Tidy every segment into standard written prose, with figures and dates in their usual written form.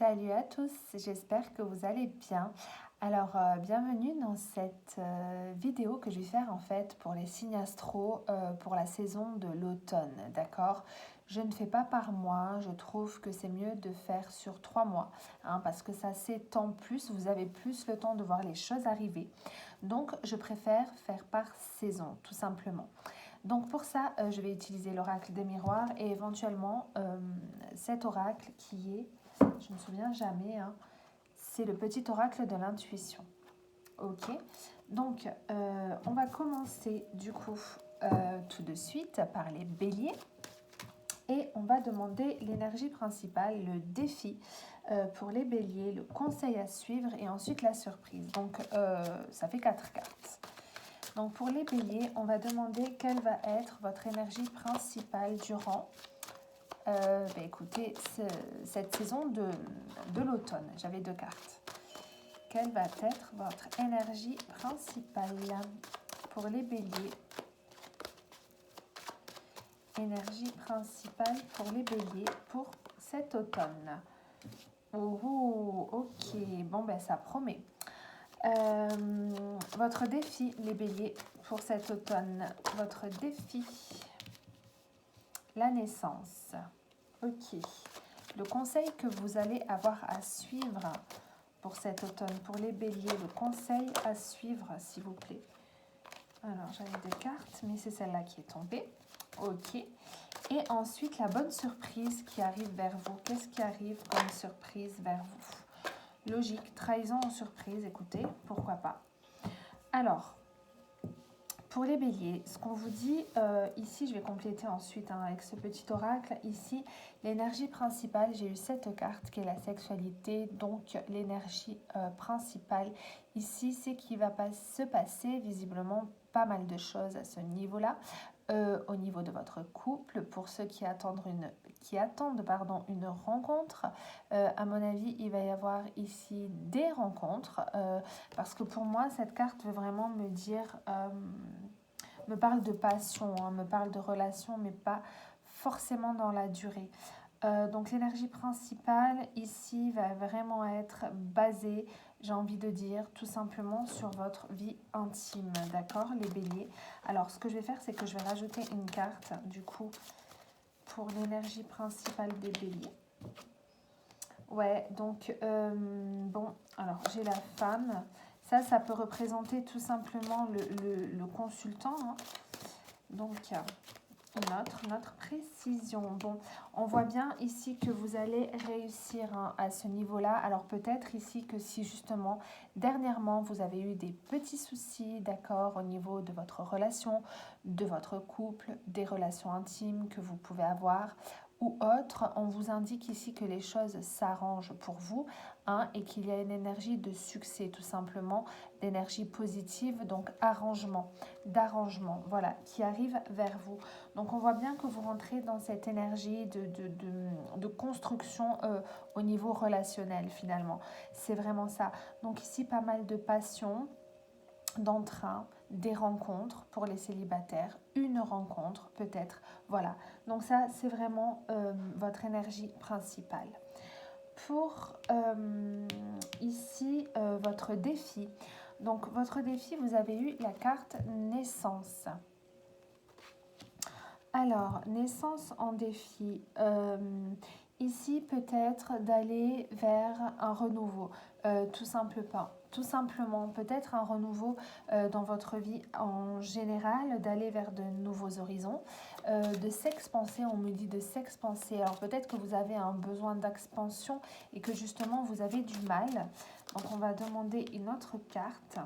Salut à tous, j'espère que vous allez bien. Alors, bienvenue dans cette vidéo que je vais faire en fait pour les signes astro pour la saison de l'automne, d'accord? Je ne fais pas par mois, je trouve que c'est mieux de faire sur 3 mois, hein, parce que ça s'étend plus, vous avez plus le temps de voir les choses arriver. Donc, je préfère faire par saison, tout simplement. Donc pour ça, je vais utiliser l'oracle des miroirs et éventuellement cet oracle qui est, je ne me souviens jamais, hein, c'est le petit oracle de l'intuition. Ok, donc on va commencer du coup tout de suite par les béliers et on va demander l'énergie principale, le défi pour les béliers, le conseil à suivre et ensuite la surprise. Donc ça fait 4 cartes. Donc pour les béliers, on va demander quelle va être votre énergie principale durant cette saison de l'automne. J'avais 2 cartes. Quelle va être votre énergie principale pour les béliers? Énergie principale pour les béliers pour cet automne. Oh, ok, bon ben ça promet. Votre défi, les béliers, pour cet automne. Votre défi, la naissance. Ok. Le conseil que vous allez avoir à suivre pour cet automne, pour les béliers, le conseil à suivre, s'il vous plaît. Alors, j'avais 2 cartes, mais c'est celle-là qui est tombée. Ok. Et ensuite, la bonne surprise qui arrive vers vous. Qu'est-ce qui arrive comme surprise vers vous? Logique, trahison en surprise, écoutez, pourquoi pas. Alors, pour les béliers, ce qu'on vous dit, ici, je vais compléter ensuite avec ce petit oracle. Ici, l'énergie principale, j'ai eu cette carte qui est la sexualité. Donc, l'énergie principale, ici, c'est qu'il va se passer visiblement pas mal de choses à ce niveau-là. Au niveau de votre couple, pour ceux qui attendent une rencontre, à mon avis, il va y avoir ici des rencontres, parce que pour moi, cette carte veut vraiment me dire, me parle de passion, hein, me parle de relation, mais pas forcément dans la durée. Donc l'énergie principale ici va vraiment être basée, j'ai envie de dire, tout simplement sur votre vie intime, d'accord, les béliers. Alors ce que je vais faire, c'est que je vais rajouter une carte, du coup, pour l'énergie principale des béliers. Ouais, donc, bon, alors j'ai la femme. Ça peut représenter tout simplement le consultant, hein. Donc, notre précision. Bon, on voit bien ici que vous allez réussir, hein, à ce niveau-là. Alors peut-être ici que si justement, dernièrement, vous avez eu des petits soucis, d'accord, au niveau de votre relation, de votre couple, des relations intimes que vous pouvez avoir ou autres, on vous indique ici que les choses s'arrangent pour vous, hein, et qu'il y a une énergie de succès tout simplement, d'énergie positive, donc d'arrangement, voilà, qui arrive vers vous. Donc on voit bien que vous rentrez dans cette énergie de construction au niveau relationnel finalement. C'est vraiment ça. Donc ici pas mal de passion, d'entrain, des rencontres pour les célibataires, une rencontre peut-être. Voilà. Donc ça c'est vraiment votre énergie principale. Pour ici votre défi. Donc votre défi, vous avez eu la carte naissance. Alors, naissance en défi. Ici, peut-être d'aller vers un renouveau, tout simplement, peut-être un renouveau dans votre vie en général, d'aller vers de nouveaux horizons, de s'expanser, on me dit de s'expanser. Alors peut-être que vous avez un besoin d'expansion et que justement vous avez du mal. Donc on va demander une autre carte.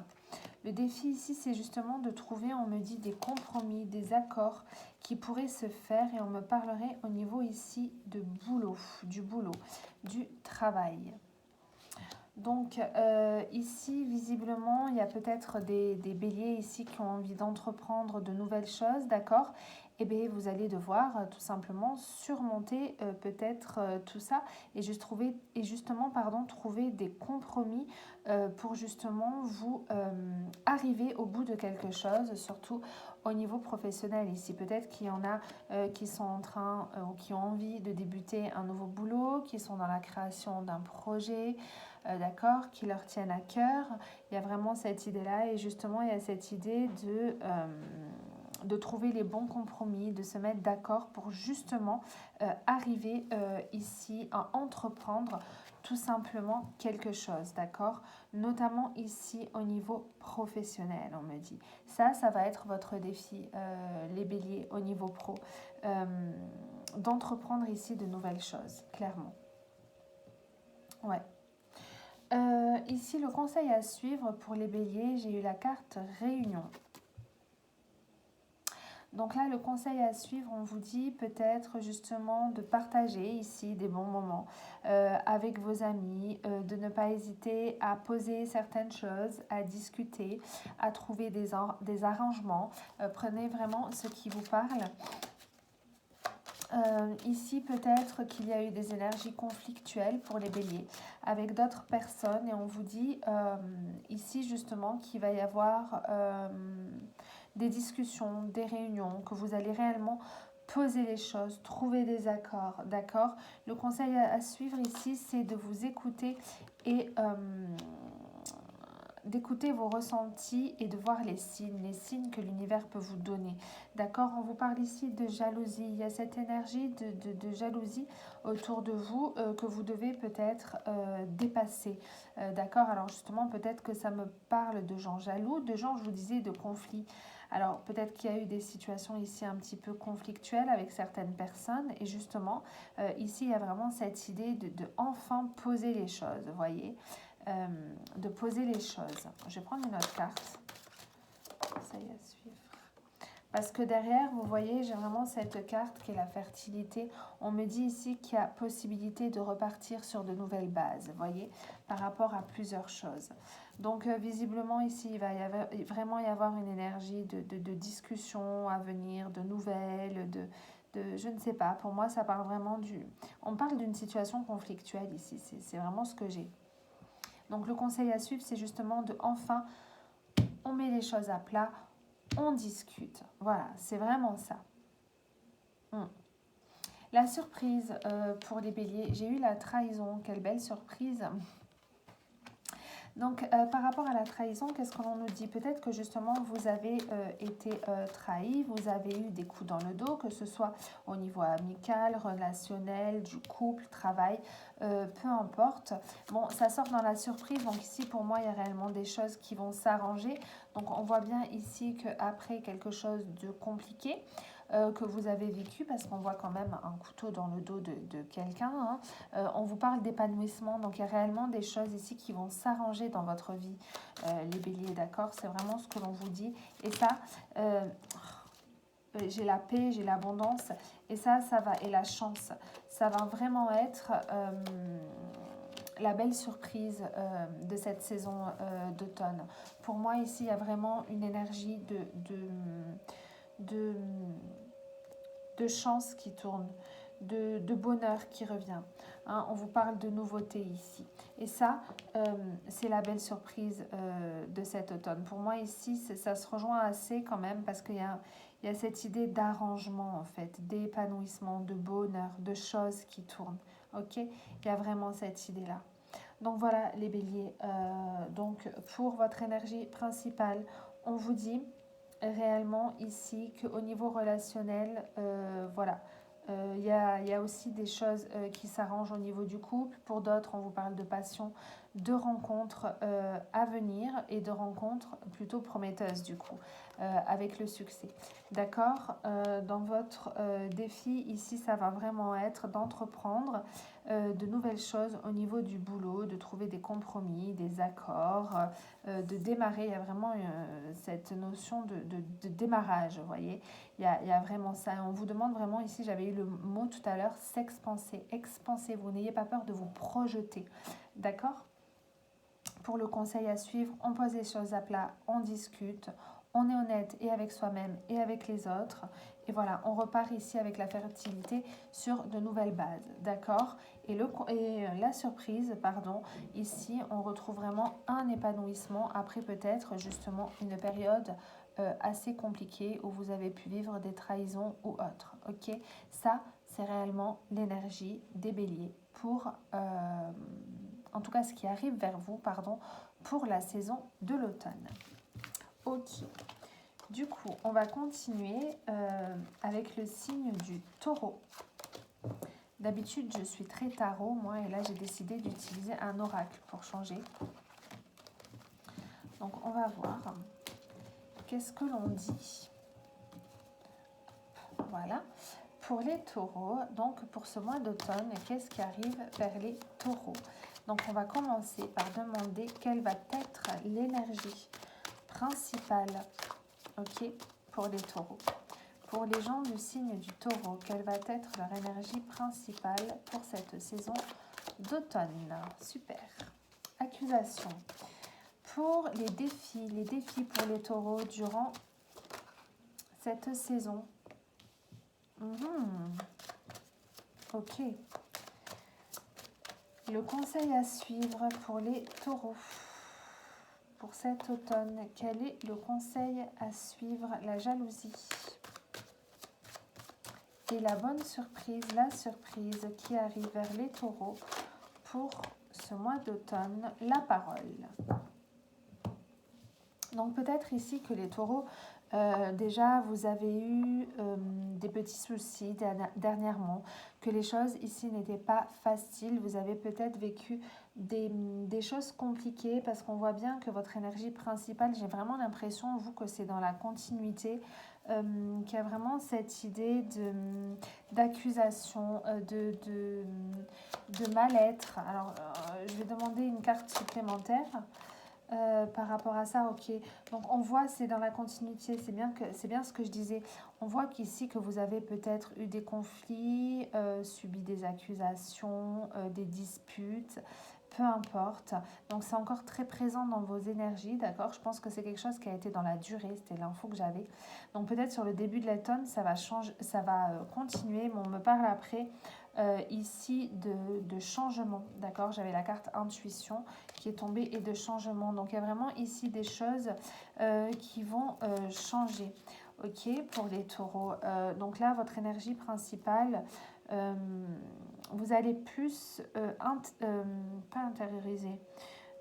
Le défi ici, c'est justement de trouver, on me dit, des compromis, des accords qui pourraient se faire et on me parlerait au niveau ici de boulot, du travail. Donc ici, visiblement, il y a peut-être des béliers ici qui ont envie d'entreprendre de nouvelles choses, d'accord? eh bien, vous allez devoir tout simplement surmonter peut-être tout ça et justement trouver des compromis pour justement vous arriver au bout de quelque chose, surtout au niveau professionnel ici. Peut-être qu'il y en a qui sont en train ou qui ont envie de débuter un nouveau boulot, qui sont dans la création d'un projet, d'accord, qui leur tiennent à cœur. Il y a vraiment cette idée-là et justement il y a cette idée de trouver les bons compromis, de se mettre d'accord pour justement arriver ici à entreprendre tout simplement quelque chose, d'accord? Notamment ici au niveau professionnel, on me dit. Ça va être votre défi, les béliers, au niveau pro, d'entreprendre ici de nouvelles choses, clairement. Ouais. Ici, le conseil à suivre pour les béliers, j'ai eu la carte réunion. Donc là, le conseil à suivre, on vous dit peut-être justement de partager ici des bons moments avec vos amis, de ne pas hésiter à poser certaines choses, à discuter, à trouver des arrangements. Prenez vraiment ce qui vous parle. Ici, peut-être qu'il y a eu des énergies conflictuelles pour les béliers avec d'autres personnes et on vous dit ici justement qu'il va y avoir des discussions, des réunions, que vous allez réellement poser les choses, trouver des accords, d'accord? Le conseil à suivre ici, c'est de vous écouter et d'écouter vos ressentis et de voir les signes que l'univers peut vous donner. D'accord? On vous parle ici de jalousie. Il y a cette énergie de jalousie autour de vous que vous devez peut-être dépasser. D'accord? Alors justement, peut-être que ça me parle de gens jaloux, de gens, je vous disais, de conflits. Alors peut-être qu'il y a eu des situations ici un petit peu conflictuelles avec certaines personnes et justement, ici, il y a vraiment cette idée de enfin poser les choses, vous voyez? De poser les choses. Je vais prendre une autre carte. Ça y est, à suivre. Parce que derrière, vous voyez, j'ai vraiment cette carte qui est la fertilité. On me dit ici qu'il y a possibilité de repartir sur de nouvelles bases, vous voyez, par rapport à plusieurs choses. Donc, visiblement, ici, il va vraiment y avoir une énergie de discussion à venir, de nouvelles, je ne sais pas. Pour moi, ça parle vraiment on parle d'une situation conflictuelle ici. C'est vraiment ce que j'ai. Donc le conseil à suivre, c'est justement de enfin, on met les choses à plat, on discute. Voilà, c'est vraiment ça. La surprise pour les béliers, j'ai eu la trahison, quelle belle surprise. Donc, par rapport à la trahison, qu'est-ce que l'on nous dit? Peut-être que justement, vous avez été trahi, vous avez eu des coups dans le dos, que ce soit au niveau amical, relationnel, du couple, travail, peu importe. Bon, ça sort dans la surprise, donc ici, pour moi, il y a réellement des choses qui vont s'arranger. Donc, on voit bien ici qu'après quelque chose de compliqué, que vous avez vécu, parce qu'on voit quand même un couteau dans le dos de quelqu'un, hein. On vous parle d'épanouissement, donc il y a réellement des choses ici qui vont s'arranger dans votre vie, les béliers, d'accord? C'est vraiment ce que l'on vous dit. Et ça, j'ai la paix, j'ai l'abondance, et ça va, et la chance, ça va vraiment être la belle surprise de cette saison d'automne. Pour moi, ici, il y a vraiment une énergie de chance qui tourne, de bonheur qui revient. Hein, on vous parle de nouveautés ici. Et ça, c'est la belle surprise de cet automne. Pour moi, ici, ça se rejoint assez quand même parce qu'il y a cette idée d'arrangement, en fait, d'épanouissement, de bonheur, de choses qui tournent. Ok? Il y a vraiment cette idée-là. Donc voilà, les béliers. Donc pour votre énergie principale, on vous dit réellement ici qu'au niveau relationnel, voilà, il y a aussi des choses qui s'arrangent au niveau du couple. Pour d'autres, on vous parle de passion, de rencontres à venir et de rencontres plutôt prometteuses du coup, avec le succès. D'accord? Dans votre défi, ici, ça va vraiment être d'entreprendre de nouvelles choses au niveau du boulot, de trouver des compromis, des accords, de démarrer. Il y a vraiment cette notion de démarrage, vous voyez. Il y a vraiment ça. On vous demande vraiment, ici, j'avais eu le mot tout à l'heure, s'expanser. Expansez-vous, n'ayez pas peur de vous projeter. D'accord? Pour le conseil à suivre, on pose les choses à plat, on discute, on est honnête et avec soi-même et avec les autres. Et voilà, on repart ici avec la fertilité sur de nouvelles bases, d'accord? Et la surprise, pardon, ici, on retrouve vraiment un épanouissement après peut-être justement une période assez compliquée où vous avez pu vivre des trahisons ou autres, ok? Ça, c'est réellement l'énergie des béliers pour, en tout cas ce qui arrive vers vous, pardon, pour la saison de l'automne. Ok. Du coup, on va continuer avec le signe du taureau. D'habitude, je suis très tarot, moi, et là, j'ai décidé d'utiliser un oracle pour changer. Donc, on va voir. Qu'est-ce que l'on dit? Voilà. Pour les taureaux, donc pour ce mois d'automne, qu'est-ce qui arrive vers les taureaux? Donc, on va commencer par demander quelle va être l'énergie principale, ok, pour les taureaux. Pour les gens du signe du taureau, quelle va être leur énergie principale pour cette saison d'automne? Super. Accusation. Pour les défis pour les taureaux durant cette saison. Ok. Le conseil à suivre pour les taureaux. Pour cet automne, quel est le conseil à suivre? La jalousie. Et la bonne surprise, la surprise qui arrive vers les taureaux pour ce mois d'automne, la parole. Donc peut-être ici que les taureaux, déjà vous avez eu des petits soucis dernièrement, que les choses ici n'étaient pas faciles, vous avez peut-être vécu des choses compliquées parce qu'on voit bien que votre énergie principale, j'ai vraiment l'impression, vous, que c'est dans la continuité, qu'il y a vraiment cette idée d'accusation, de mal-être. Alors je vais demander une carte supplémentaire. Par rapport à ça, ok. Donc on voit, c'est dans la continuité, c'est bien ce que je disais. On voit qu'ici que vous avez peut-être eu des conflits, subi des accusations, des disputes, peu importe. Donc c'est encore très présent dans vos énergies, d'accord? Je pense que c'est quelque chose qui a été dans la durée, c'était l'info que j'avais. Donc peut-être sur le début de l'automne, ça va changer, ça va continuer, mais on me parle après. Ici de changement, d'accord? J'avais la carte intuition qui est tombée et de changement. Donc il y a vraiment ici des choses qui vont changer, ok, pour les taureaux. Donc là, votre énergie principale, vous allez plus, pas intérioriser.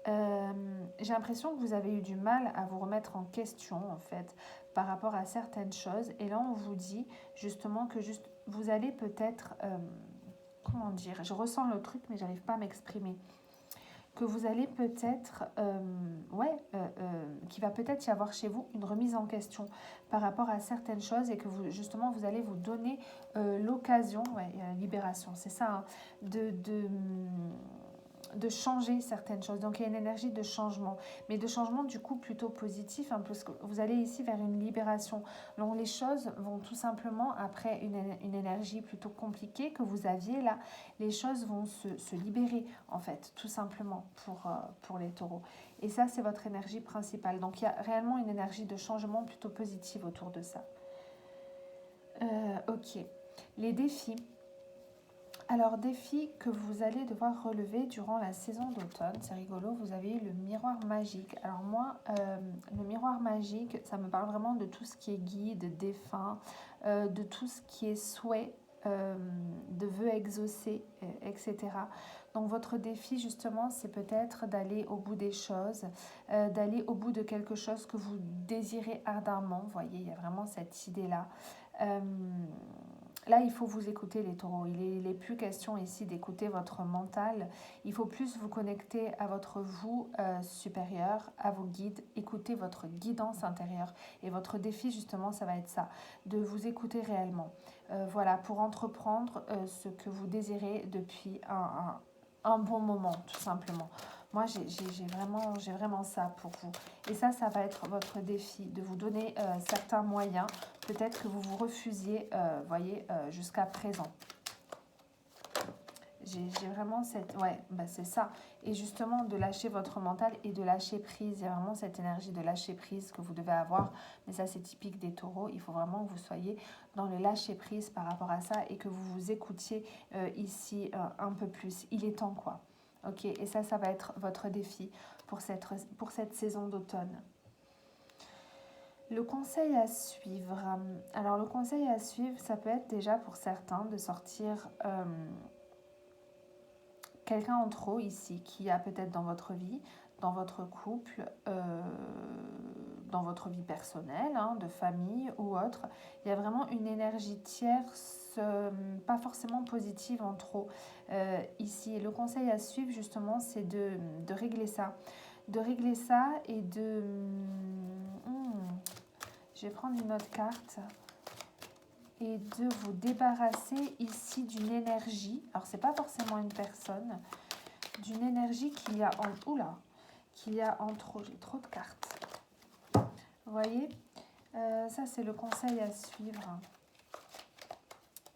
J'ai l'impression que vous avez eu du mal à vous remettre en question, en fait, par rapport à certaines choses. Et là, on vous dit justement que vous allez peut-être... comment dire, je ressens le truc mais j'arrive pas à m'exprimer, que vous allez peut-être qu'il va peut-être y avoir chez vous une remise en question par rapport à certaines choses et que vous justement vous allez vous donner l'occasion, libération, c'est ça, hein, de changer certaines choses. Donc il y a une énergie de changement, mais de changement du coup plutôt positif, hein, parce que vous allez ici vers une libération. Donc les choses vont tout simplement, après une énergie plutôt compliquée que vous aviez là, les choses vont se libérer en fait, tout simplement pour les taureaux. Et ça, c'est votre énergie principale. Donc il y a réellement une énergie de changement plutôt positive autour de ça. Ok. Les défis. Alors, défi que vous allez devoir relever durant la saison d'automne, c'est rigolo, vous avez eu le miroir magique. Alors moi, le miroir magique, ça me parle vraiment de tout ce qui est guide, défunt, de tout ce qui est souhait, de vœux exaucés, etc. Donc votre défi justement, c'est peut-être d'aller au bout des choses, d'aller au bout de quelque chose que vous désirez ardemment. Vous voyez, il y a vraiment cette idée-là. Là, il faut vous écouter les taureaux. Il n'est plus question ici d'écouter votre mental. Il faut plus vous connecter à votre vous supérieur, à vos guides. Écoutez votre guidance intérieure. Et votre défi, justement, ça va être ça, de vous écouter réellement. Voilà, pour entreprendre ce que vous désirez depuis un bon moment, tout simplement. Moi, j'ai vraiment ça pour vous. Et ça va être votre défi, de vous donner certains moyens, peut-être que vous vous refusiez, jusqu'à présent. j'ai vraiment cette... Ouais, bah c'est ça. Et justement, de lâcher votre mental et de lâcher prise. Il y a vraiment cette énergie de lâcher prise que vous devez avoir. Mais ça, c'est typique des taureaux. Il faut vraiment que vous soyez dans le lâcher prise par rapport à ça et que vous vous écoutiez ici un peu plus. Il est temps, quoi. Ok, et ça va être votre défi pour cette saison d'automne. Le conseil à suivre. Alors, le conseil à suivre, ça peut être déjà pour certains de sortir quelqu'un en trop ici qui a peut-être dans votre vie, dans votre couple, dans votre vie personnelle, hein, de famille ou autre. Il y a vraiment une énergie tierce, pas forcément positive en trop ici. Et le conseil à suivre, justement, c'est de régler ça. De régler ça et de... je vais prendre une autre carte et de vous débarrasser ici d'une énergie. Alors, c'est pas forcément une personne, d'une énergie qu'il y a en... Oula, qu'il y a en trop. J'ai trop de cartes. Vous voyez, ça, c'est le conseil à suivre.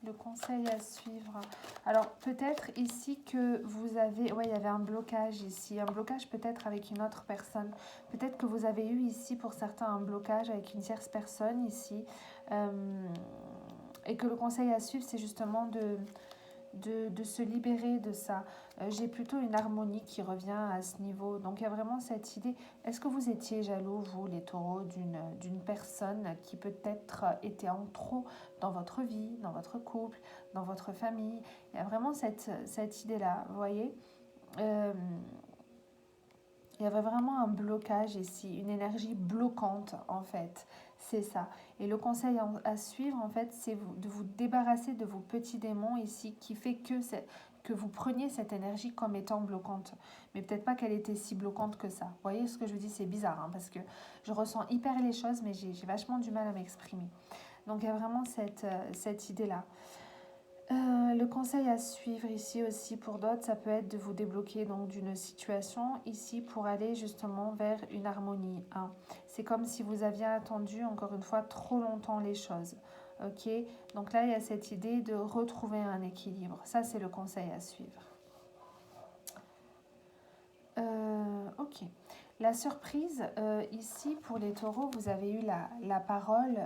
Le conseil à suivre. Alors, peut-être ici que vous avez... Ouais, il y avait un blocage ici. Un blocage peut-être avec une autre personne. Peut-être que vous avez eu ici, pour certains, un blocage avec une tierce personne ici. Et que le conseil à suivre, c'est justement de se libérer de ça. J'ai plutôt une harmonie qui revient à ce niveau. Donc, il y a vraiment cette idée. Est-ce que vous étiez jaloux, vous, les taureaux, d'une personne qui peut-être était en trop dans votre vie, dans votre couple, dans votre famille? Il y a vraiment cette idée-là, vous voyez. Il y avait vraiment un blocage ici, une énergie bloquante, en fait. C'est ça. Et le conseil à suivre, en fait, c'est de vous débarrasser de vos petits démons ici, qui fait que vous preniez cette énergie comme étant bloquante. Mais peut-être pas qu'elle était si bloquante que ça. Vous voyez ce que je vous dis, c'est bizarre, hein, parce que je ressens hyper les choses, mais j'ai vachement du mal à m'exprimer. Donc il y a vraiment cette idée-là. Le conseil à suivre ici aussi pour d'autres, ça peut être de vous débloquer donc d'une situation ici pour aller justement vers une harmonie. Hein. C'est comme si vous aviez attendu encore une fois trop longtemps les choses. Ok, donc là il y a cette idée de retrouver un équilibre. Ça c'est le conseil à suivre. Ok. La surprise ici pour les taureaux, vous avez eu la parole.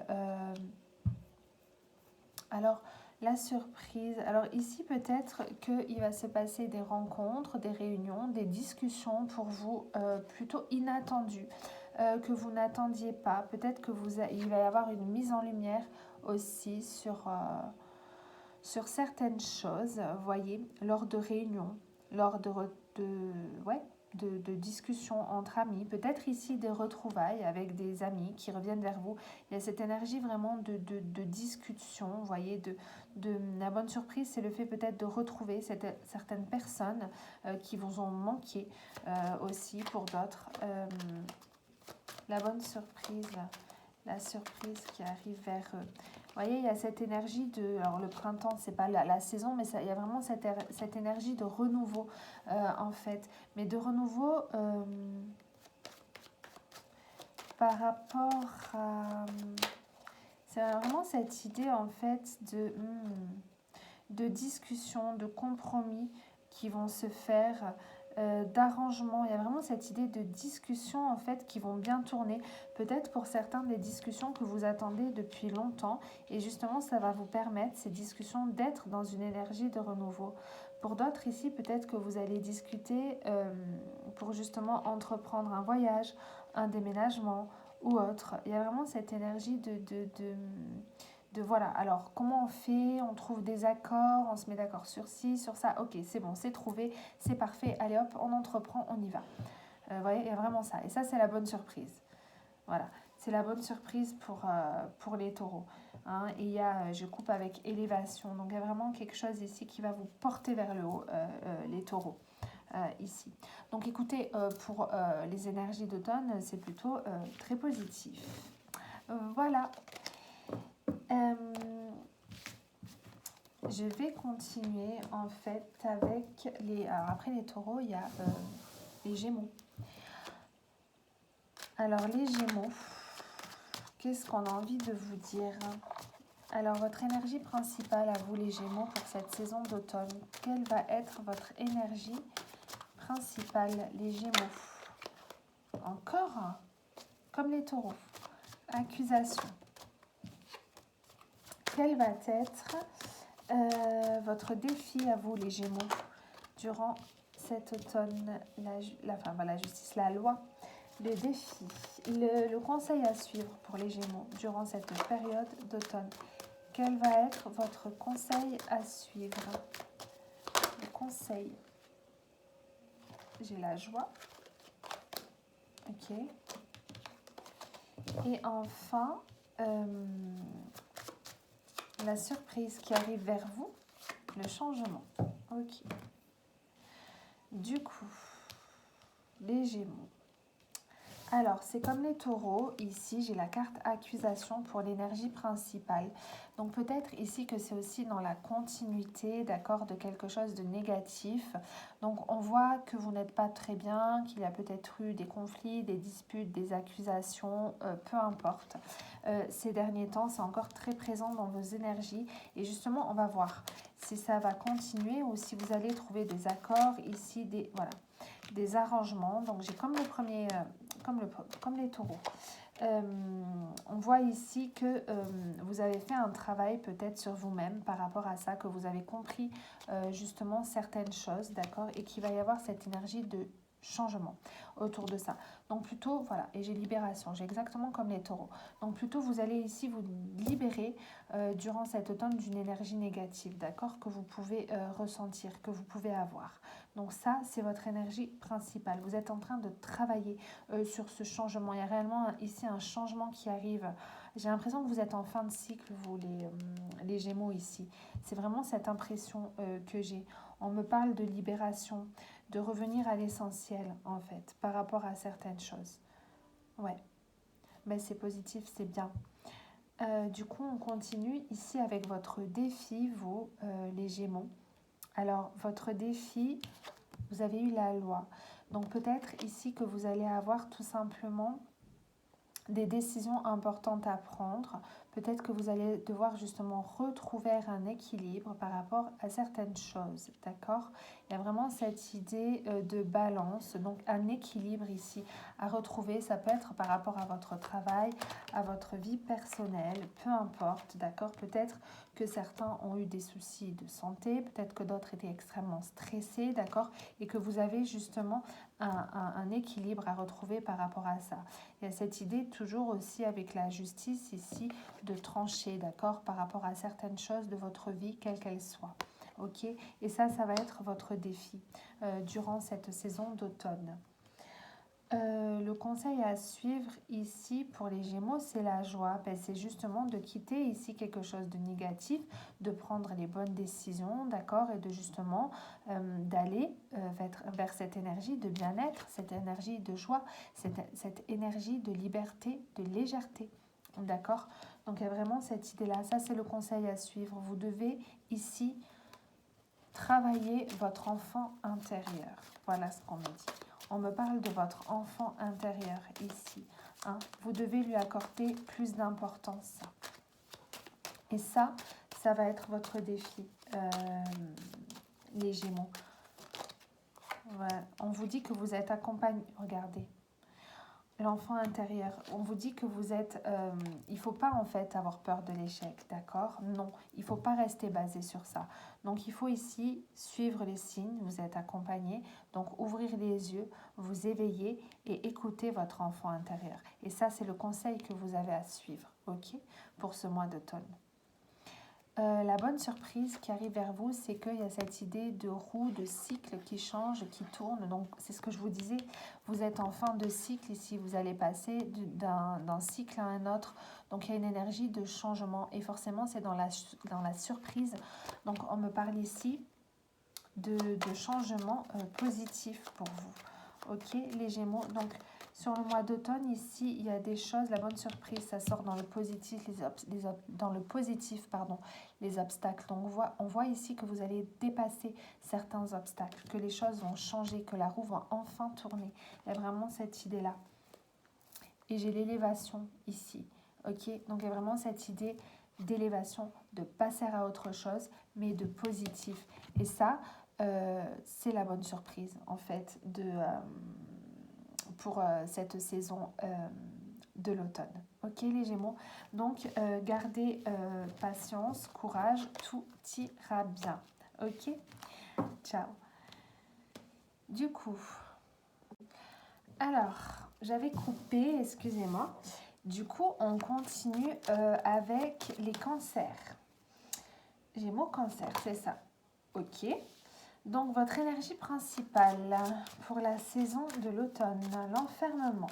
Alors la surprise, alors ici peut-être qu'il va se passer des rencontres, des réunions, des discussions pour vous plutôt inattendues, que vous n'attendiez pas. Peut-être il va y avoir une mise en lumière aussi sur certaines choses, vous voyez, lors de réunions, lors de discussions entre amis, peut-être ici des retrouvailles avec des amis qui reviennent vers vous. Il y a cette énergie vraiment de discussion, vous voyez, la bonne surprise, c'est le fait peut-être de retrouver certaines personnes qui vous ont manqué aussi pour d'autres. La bonne surprise, la surprise qui arrive vers eux. Vous voyez, il y a cette énergie de... Alors, le printemps, c'est pas la saison, mais il y a vraiment cette énergie de renouveau, en fait. Mais de renouveau par rapport à... C'est vraiment cette idée, en fait, de discussion, de compromis qui vont se faire... d'arrangement, il y a vraiment cette idée de discussion en fait qui vont bien tourner, peut-être pour certains des discussions que vous attendez depuis longtemps et justement ça va vous permettre ces discussions d'être dans une énergie de renouveau. Pour d'autres ici peut-être que vous allez discuter pour justement entreprendre un voyage, un déménagement ou autre. Il y a vraiment cette énergie de voilà, alors comment on fait, on trouve des accords, on se met d'accord sur ci, sur ça, ok c'est bon, c'est trouvé, c'est parfait, allez hop, on entreprend, on y va. Vous voyez, il y a vraiment ça, et ça c'est la bonne surprise. Voilà, c'est la bonne surprise pour les taureaux. Hein. Et il y a, je coupe avec élévation, donc il y a vraiment quelque chose ici qui va vous porter vers le haut, les taureaux. Ici. Donc écoutez, pour les énergies d'automne, c'est plutôt très positif. Voilà. Je vais continuer en fait avec les... Alors après les taureaux, il y a les gémeaux. Alors les gémeaux, qu'est-ce qu'on a envie de vous dire? Alors, votre énergie principale à vous, les Gémeaux, pour cette saison d'automne. Quelle va être votre énergie principale, les Gémeaux? Encore, comme les Taureaux. Accusation. Quel va être votre défi à vous, les Gémeaux, durant cet automne? La justice, la loi, le défi, le conseil à suivre pour les Gémeaux durant cette période d'automne. Quel va être votre conseil à suivre? Le conseil. J'ai la joie. Ok. Et enfin, la surprise qui arrive vers vous, le changement. Ok. Du coup, les Gémeaux. Alors, c'est comme les Taureaux. Ici, j'ai la carte accusation pour l'énergie principale. Donc, peut-être ici que c'est aussi dans la continuité, d'accord, de quelque chose de négatif. Donc, on voit que vous n'êtes pas très bien, qu'il y a peut-être eu des conflits, des disputes, des accusations, peu importe. Ces derniers temps, c'est encore très présent dans vos énergies. Et justement, on va voir si ça va continuer ou si vous allez trouver des accords ici, des arrangements. Donc, j'ai comme le premier... comme les taureaux. On voit ici que vous avez fait un travail peut-être sur vous-même par rapport à ça, que vous avez compris justement certaines choses, d'accord, et qu'il va y avoir cette énergie de changement autour de ça. Donc plutôt, voilà, et j'ai libération, j'ai exactement comme les taureaux. Donc plutôt, vous allez ici vous libérer durant cet automne d'une énergie négative, d'accord, que vous pouvez ressentir, que vous pouvez avoir. Donc ça, c'est votre énergie principale. Vous êtes en train de travailler sur ce changement. Il y a réellement ici un changement qui arrive. J'ai l'impression que vous êtes en fin de cycle, vous, les Gémeaux ici. C'est vraiment cette impression que j'ai. On me parle de libération, de revenir à l'essentiel, en fait, par rapport à certaines choses. Ouais, mais c'est positif, c'est bien. Du coup, on continue ici avec votre défi, vous, les Gémeaux. Alors, votre défi, vous avez eu la loi. Donc, peut-être ici que vous allez avoir tout simplement des décisions importantes à prendre. Peut-être que vous allez devoir justement retrouver un équilibre par rapport à certaines choses, d'accord? Il y a vraiment cette idée de balance, donc un équilibre ici à retrouver. Ça peut être par rapport à votre travail, à votre vie personnelle, peu importe, d'accord? Peut-être que certains ont eu des soucis de santé, peut-être que d'autres étaient extrêmement stressés, d'accord? Et que vous avez justement un équilibre à retrouver par rapport à ça. Il y a cette idée toujours aussi avec la justice ici de trancher, d'accord, par rapport à certaines choses de votre vie, quelles qu'elles soient. Ok, et ça va être votre défi durant cette saison d'automne. Le conseil à suivre ici pour les Gémeaux, c'est la joie. C'est justement de quitter ici quelque chose de négatif, de prendre les bonnes décisions, d'accord, et de justement d'aller vers cette énergie de bien-être, cette énergie de joie, cette énergie de liberté, de légèreté, d'accord. Donc il y a vraiment cette idée-là. Ça, c'est le conseil à suivre. Vous devez ici travailler votre enfant intérieur. Voilà ce qu'on me dit. On me parle de votre enfant intérieur ici. Hein. Vous devez lui accorder plus d'importance. Et ça va être votre défi, les Gémeaux. Voilà. On vous dit que vous êtes accompagné. Regardez. L'enfant intérieur, on vous dit que vous êtes... il ne faut pas en fait avoir peur de l'échec, d'accord? Non, il ne faut pas rester basé sur ça. Donc il faut ici suivre les signes, vous êtes accompagné, donc ouvrir les yeux, vous éveiller et écouter votre enfant intérieur. Et ça, c'est le conseil que vous avez à suivre, ok? Pour ce mois d'automne. La bonne surprise qui arrive vers vous, c'est qu'il y a cette idée de roue, de cycle qui change, qui tourne. Donc, c'est ce que je vous disais, vous êtes en fin de cycle ici, vous allez passer d'un cycle à un autre. Donc, il y a une énergie de changement et forcément, c'est dans la surprise. Donc, on me parle ici de changement positif pour vous. Ok, les Gémeaux. Donc, sur le mois d'automne, ici, il y a des choses, la bonne surprise, ça sort dans le positif, les obstacles. Donc, on voit ici que vous allez dépasser certains obstacles, que les choses vont changer, que la roue va enfin tourner. Il y a vraiment cette idée-là. Et j'ai l'élévation ici. Ok, donc il y a vraiment cette idée d'élévation, de passer à autre chose, mais de positif. Et ça, c'est la bonne surprise, en fait, pour cette saison de l'automne. Ok, les Gémeaux? Donc, gardez patience, courage, tout ira bien. Ok? Ciao. Du coup, alors, j'avais coupé, excusez-moi. Du coup, on continue avec les cancers. Gémeaux, cancer, c'est ça. Ok. Donc, votre énergie principale pour la saison de l'automne, l'enfermement.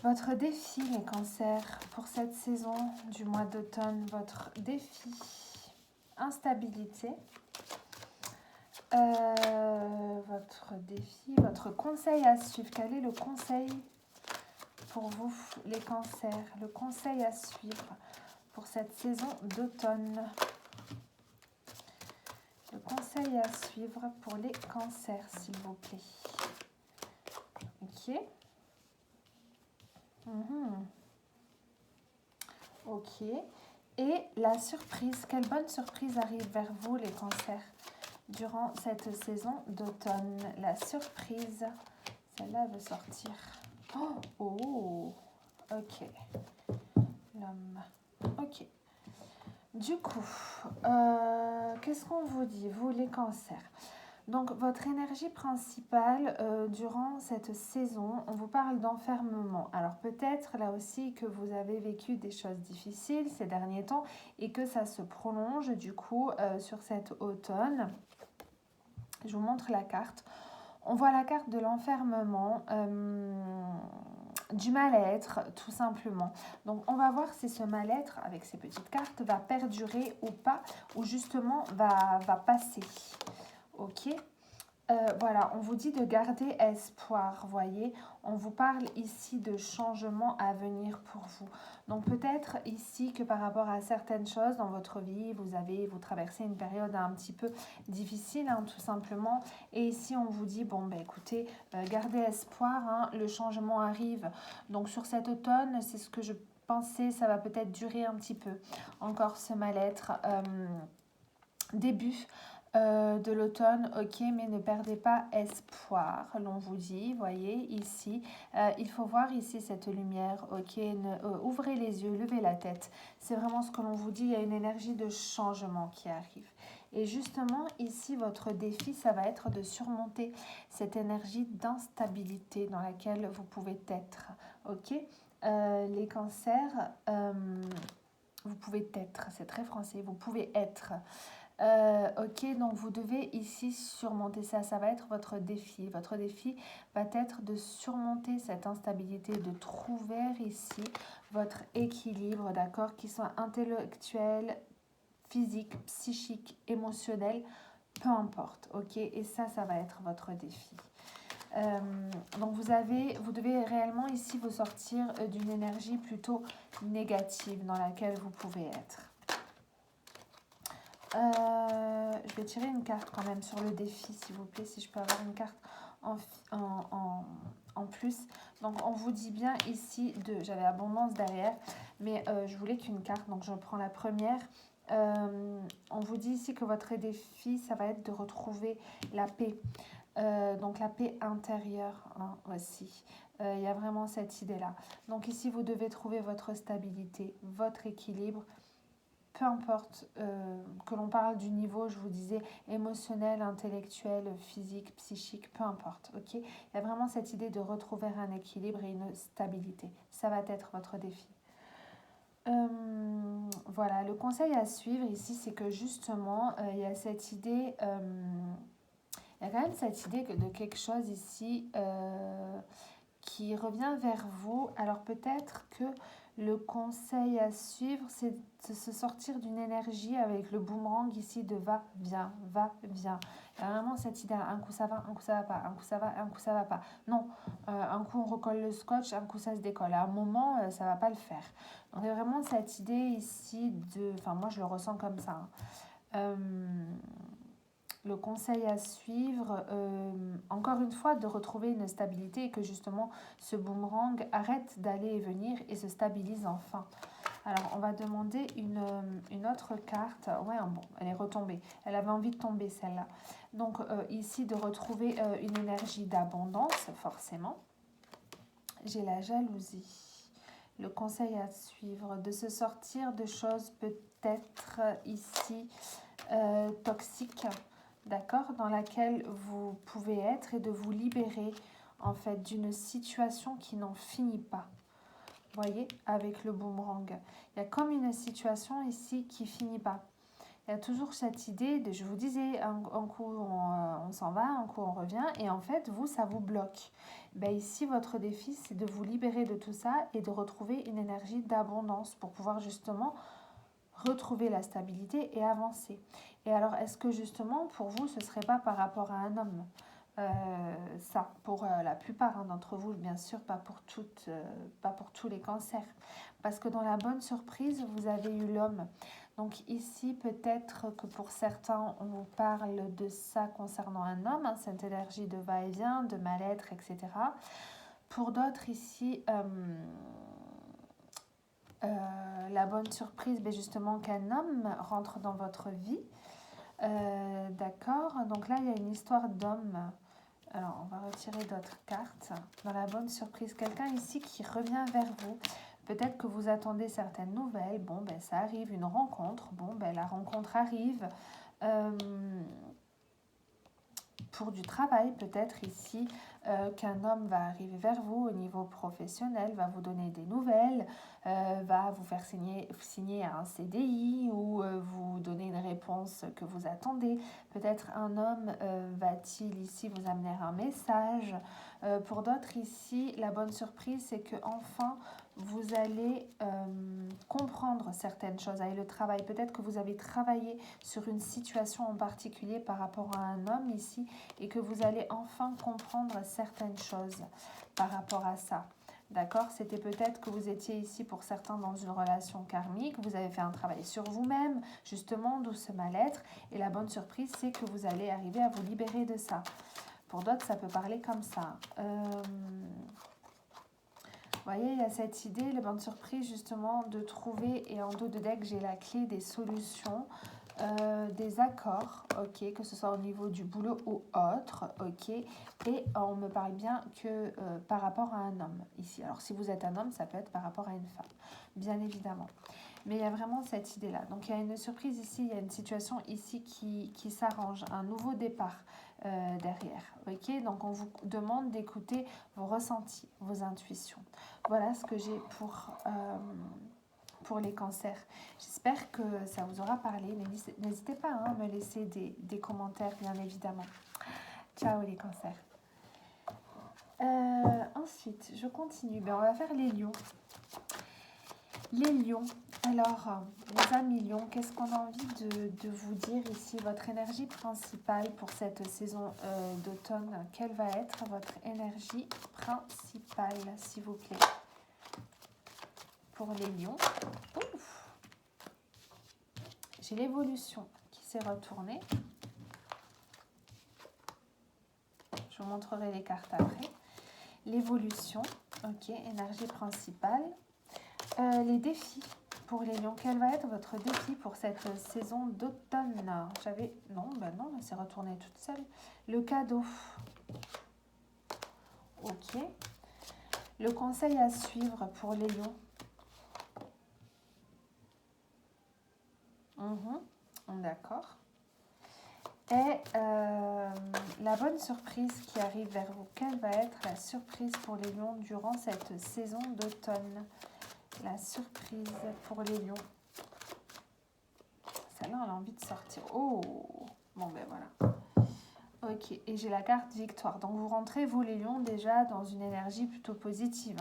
Votre défi, les cancers, pour cette saison du mois d'automne, votre défi, instabilité. Votre défi, votre conseil à suivre. Quel est le conseil pour vous, les cancers? Le conseil à suivre pour cette saison d'automne. Le conseil à suivre pour les cancers, s'il vous plaît. Ok. Ok. Et la surprise, quelle bonne surprise arrive vers vous, les cancers, durant cette saison d'automne? La surprise, celle-là veut sortir. Oh, ok. L'homme. Ok. Du coup, qu'est-ce qu'on vous dit, vous, les cancers? Donc, votre énergie principale durant cette saison, on vous parle d'enfermement. Alors, peut-être là aussi que vous avez vécu des choses difficiles ces derniers temps et que ça se prolonge du coup sur cet automne. Je vous montre la carte. On voit la carte de l'enfermement, du mal-être, tout simplement. Donc, on va voir si ce mal-être, avec ces petites cartes, va perdurer ou pas, ou justement va passer. Ok. Voilà, on vous dit de garder espoir, voyez. On vous parle ici de changements à venir pour vous. Donc peut-être ici que par rapport à certaines choses dans votre vie, vous traversez une période un petit peu difficile, hein, tout simplement. Et ici, on vous dit, bon, ben écoutez, gardez espoir, hein, le changement arrive. Donc sur cet automne, c'est ce que je pensais, ça va peut-être durer un petit peu. Encore ce mal-être. Début de l'automne, ok, mais ne perdez pas espoir, l'on vous dit, voyez, ici, il faut voir ici cette lumière, ok, ouvrez les yeux, levez la tête, c'est vraiment ce que l'on vous dit, il y a une énergie de changement qui arrive. Et justement, ici, votre défi, ça va être de surmonter cette énergie d'instabilité dans laquelle vous pouvez être, ok. Les cancers, vous pouvez être, c'est très français, vous pouvez être. Ok, donc vous devez ici surmonter ça, ça va être votre défi. Votre défi va être de surmonter cette instabilité, de trouver ici votre équilibre, d'accord, qui soit intellectuel, physique, psychique, émotionnel, peu importe, ok, et ça va être votre défi. Donc vous devez réellement ici vous sortir d'une énergie plutôt négative dans laquelle vous pouvez être. Je vais tirer une carte quand même sur le défi, s'il vous plaît, si je peux avoir une carte en plus. Donc, on vous dit bien ici, j'avais abondance derrière, mais je voulais qu'une carte, donc je prends la première. On vous dit ici que votre défi, ça va être de retrouver la paix. Donc, la paix intérieure, hein, aussi. Il y a vraiment cette idée-là. Donc, ici, vous devez trouver votre stabilité, votre équilibre. Peu importe que l'on parle du niveau, je vous disais, émotionnel, intellectuel, physique, psychique, peu importe, ok. Il y a vraiment cette idée de retrouver un équilibre et une stabilité. Ça va être votre défi. Voilà, le conseil à suivre ici, c'est que justement, il y a cette idée, il y a quand même cette idée de quelque chose ici qui revient vers vous. Alors peut-être que le conseil à suivre, c'est de se sortir d'une énergie avec le boomerang ici de va, viens, va, viens. Il y a vraiment cette idée, un coup ça va pas, un coup ça va, un coup ça va pas. Non, un coup on recolle le scotch, un coup ça se décolle. À un moment, ça va pas le faire. Donc il y a vraiment cette idée ici de... Enfin, moi je le ressens comme ça. Hein. Le conseil à suivre, encore une fois, de retrouver une stabilité et que justement ce boomerang arrête d'aller et venir et se stabilise enfin. Alors, on va demander une autre carte. Ouais, bon, elle est retombée. Elle avait envie de tomber, celle-là. Donc, ici, de retrouver une énergie d'abondance, forcément. J'ai la jalousie. Le conseil à suivre, de se sortir de choses peut-être ici toxiques, d'accord, dans laquelle vous pouvez être et de vous libérer, en fait, d'une situation qui n'en finit pas. Voyez, avec le boomerang. Il y a comme une situation ici qui finit pas. Il y a toujours cette idée de, je vous disais, un coup on s'en va, un coup on revient, et en fait, vous, ça vous bloque. Ben ici, votre défi, c'est de vous libérer de tout ça et de retrouver une énergie d'abondance pour pouvoir justement retrouver la stabilité et avancer. Et alors, est-ce que justement, pour vous, ce ne serait pas par rapport à un homme ça, pour la plupart d'entre vous, bien sûr, pas pour tous les cancers. Parce que dans la bonne surprise, vous avez eu l'homme. Donc ici, peut-être que pour certains, on vous parle de ça concernant un homme, cette énergie de va-et-vient, de mal-être, etc. Pour d'autres ici, la bonne surprise, ben justement qu'un homme rentre dans votre vie. D'accord, donc là, il y a une histoire d'homme. Alors, on va retirer d'autres cartes. Dans la bonne surprise, quelqu'un ici qui revient vers vous. Peut-être que vous attendez certaines nouvelles. Bon, ben ça arrive, une rencontre. Bon, ben la rencontre arrive. Pour du travail, peut-être ici, qu'un homme va arriver vers vous au niveau professionnel, va vous donner des nouvelles, va vous faire signer un CDI ou vous donner une réponse que vous attendez. Peut-être un homme va-t-il ici vous amener un message. Pour d'autres ici, la bonne surprise, c'est que enfin vous allez comprendre certaines choses avec le travail. Peut-être que vous avez travaillé sur une situation en particulier par rapport à un homme ici et que vous allez enfin comprendre certaines choses par rapport à ça. D'accord? C'était peut-être que vous étiez ici pour certains dans une relation karmique, vous avez fait un travail sur vous-même, justement, d'où ce mal-être. Et la bonne surprise, c'est que vous allez arriver à vous libérer de ça. Pour d'autres, ça peut parler comme ça. Vous voyez, il y a cette idée, la bonne surprise, justement, de trouver, et en dos de deck, j'ai la clé des solutions, des accords, ok, que ce soit au niveau du boulot ou autre, ok, et on me parle bien que par rapport à un homme, ici. Alors, si vous êtes un homme, ça peut être par rapport à une femme, bien évidemment. Mais il y a vraiment cette idée-là. Donc, il y a une surprise ici, il y a une situation ici qui s'arrange, un nouveau départ derrière. Ok, donc on vous demande d'écouter vos ressentis, vos intuitions. Voilà ce que j'ai pour les cancers. J'espère que ça vous aura parlé. N'hésitez pas à me laisser des commentaires, bien évidemment. Ciao les cancers. Ensuite, je continue. On va faire les lions. Les lions, alors les amis lions, qu'est-ce qu'on a envie de vous dire ici? Votre énergie principale pour cette saison d'automne, quelle va être votre énergie principale, s'il vous plaît? Pour les lions, ouf, j'ai l'évolution qui s'est retournée. Je vous montrerai les cartes après. L'évolution, ok, énergie principale. Les défis pour les lions. Quel va être votre défi pour cette saison d'automne? J'avais... Non, ben non, elle s'est retournée toute seule. Le cadeau. Ok. Le conseil à suivre pour les lions. D'accord. Et la bonne surprise qui arrive vers vous. Quelle va être la surprise pour les lions durant cette saison d'automne? La surprise pour les lions. Celle-là, elle a envie de sortir. Oh! Bon, ben voilà. Ok, et j'ai la carte victoire. Donc, vous rentrez, vous les lions, déjà dans une énergie plutôt positive,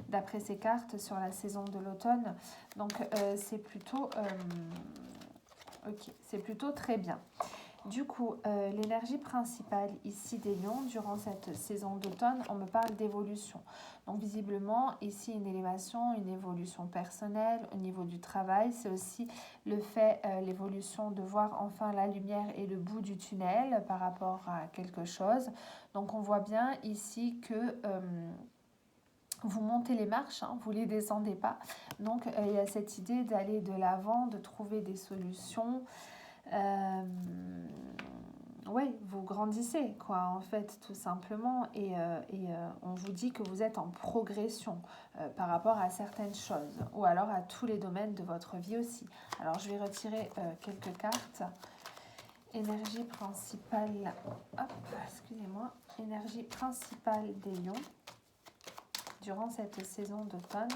d'après ces cartes sur la saison de l'automne. Donc, c'est plutôt... ok, c'est plutôt très bien. Du coup, l'énergie principale ici des lions durant cette saison d'automne, on me parle d'évolution. Donc visiblement, ici une élévation, une évolution personnelle au niveau du travail. C'est aussi le fait, l'évolution de voir enfin la lumière et le bout du tunnel par rapport à quelque chose. Donc on voit bien ici que vous montez les marches, hein, vous ne les descendez pas. Donc, il y a cette idée d'aller de l'avant, de trouver des solutions. Oui, vous grandissez, quoi, en fait, tout simplement. Et on vous dit que vous êtes en progression par rapport à certaines choses, ou alors à tous les domaines de votre vie aussi. Alors, je vais retirer quelques cartes. Énergie principale, hop, excusez-moi, énergie principale des lions durant cette saison d'automne.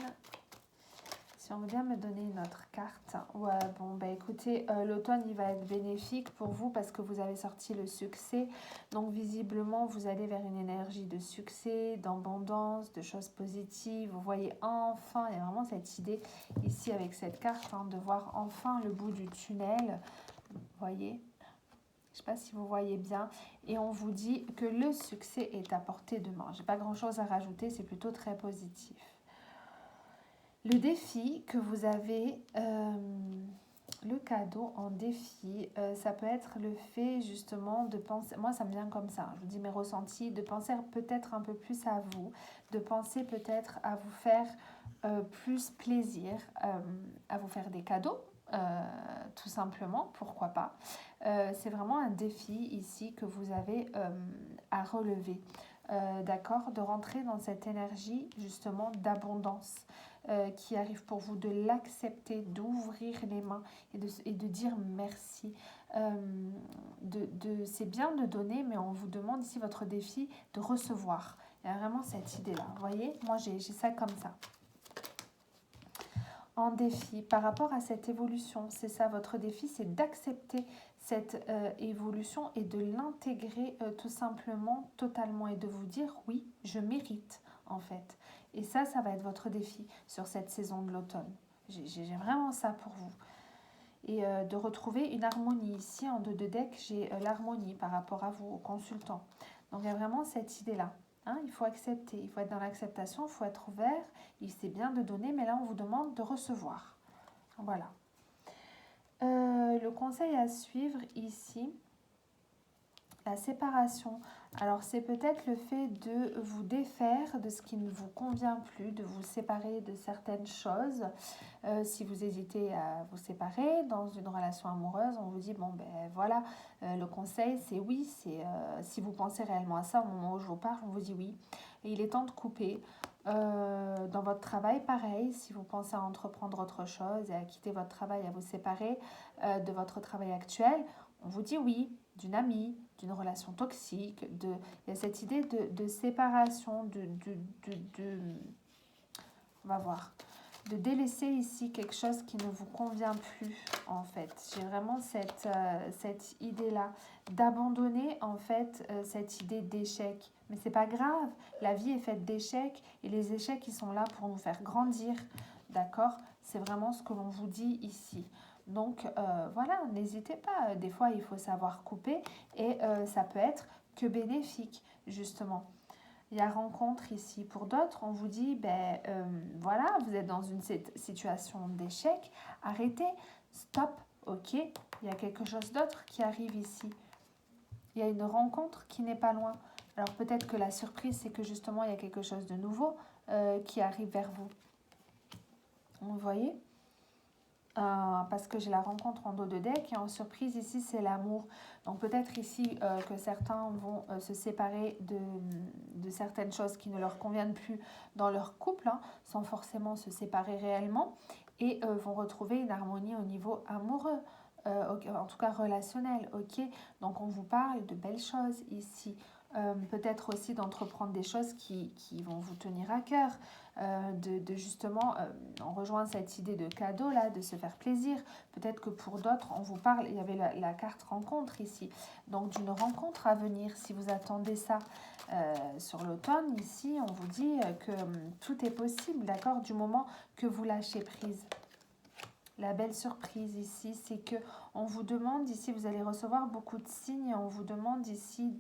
Si on veut bien me donner une autre carte. Ouais, bon, bah écoutez, l'automne, il va être bénéfique pour vous parce que vous avez sorti le succès. Donc, visiblement, vous allez vers une énergie de succès, d'abondance, de choses positives. Vous voyez enfin, il y a vraiment cette idée ici avec cette carte, hein, de voir enfin le bout du tunnel. Vous voyez ? Je ne sais pas si vous voyez bien. Et on vous dit que le succès est à portée de main. Je n'ai pas grand-chose à rajouter, c'est plutôt très positif. Le défi que vous avez, le cadeau en défi, ça peut être le fait justement de penser, moi ça me vient comme ça, je vous dis mes ressentis, de penser peut-être un peu plus à vous, de penser peut-être à vous faire plus plaisir, à vous faire des cadeaux, tout simplement, pourquoi pas. C'est vraiment un défi ici que vous avez à relever, d'accord, de rentrer dans cette énergie justement d'abondance. Qui arrive pour vous, de l'accepter, d'ouvrir les mains et de dire merci. C'est bien de donner, mais on vous demande ici votre défi de recevoir. Il y a vraiment cette idée-là. Vous voyez, moi j'ai ça comme ça. En défi, par rapport à cette évolution, c'est ça votre défi, c'est d'accepter cette évolution et de l'intégrer tout simplement, totalement, et de vous dire oui, je mérite en fait. Et ça va être votre défi sur cette saison de l'automne. J'ai vraiment ça pour vous. Et de retrouver une harmonie. Ici, en dos de deck, j'ai l'harmonie par rapport à vous, au consultant. Donc, il y a vraiment cette idée-là. Hein, il faut accepter, il faut être dans l'acceptation, il faut être ouvert. C'est bien de donner, mais là, on vous demande de recevoir. Voilà. Le conseil à suivre ici, la séparation. Alors, c'est peut-être le fait de vous défaire de ce qui ne vous convient plus, de vous séparer de certaines choses. Si vous hésitez à vous séparer dans une relation amoureuse, on vous dit, bon, ben voilà, le conseil, c'est oui. Si vous pensez réellement à ça au moment où je vous parle, on vous dit oui. Et il est temps de couper. Dans votre travail, pareil, si vous pensez à entreprendre autre chose et à quitter votre travail, à vous séparer de votre travail actuel, on vous dit oui, d'une amie, d'une relation toxique, il y a cette idée de séparation, on va voir, de délaisser ici quelque chose qui ne vous convient plus en fait. J'ai vraiment cette idée-là, d'abandonner en fait cette idée d'échec. Mais c'est pas grave, la vie est faite d'échecs et les échecs ils sont là pour nous faire grandir, d'accord? C'est vraiment ce que l'on vous dit ici. Donc voilà, n'hésitez pas, des fois il faut savoir couper et ça peut être que bénéfique justement. Il y a rencontre ici. Pour d'autres, on vous dit, ben voilà, vous êtes dans une situation d'échec, arrêtez, stop, ok, il y a quelque chose d'autre qui arrive ici. Il y a une rencontre qui n'est pas loin. Alors peut-être que la surprise, c'est que justement, il y a quelque chose de nouveau qui arrive vers vous. Vous voyez ? Parce que j'ai la rencontre en dos de deck et en surprise ici c'est l'amour. Donc peut-être ici que certains vont se séparer de certaines choses qui ne leur conviennent plus dans leur couple, hein, sans forcément se séparer réellement, et vont retrouver une harmonie au niveau amoureux, en tout cas relationnel. Ok, donc on vous parle de belles choses ici. Peut-être aussi d'entreprendre des choses qui vont vous tenir à cœur, de justement, on rejoint cette idée de cadeau là, de se faire plaisir. Peut-être que pour d'autres, on vous parle, il y avait la carte rencontre ici, donc d'une rencontre à venir, si vous attendez ça sur l'automne, ici on vous dit que tout est possible, d'accord, du moment que vous lâchez prise. La belle surprise ici, c'est que on vous demande ici, vous allez recevoir beaucoup de signes, on vous demande ici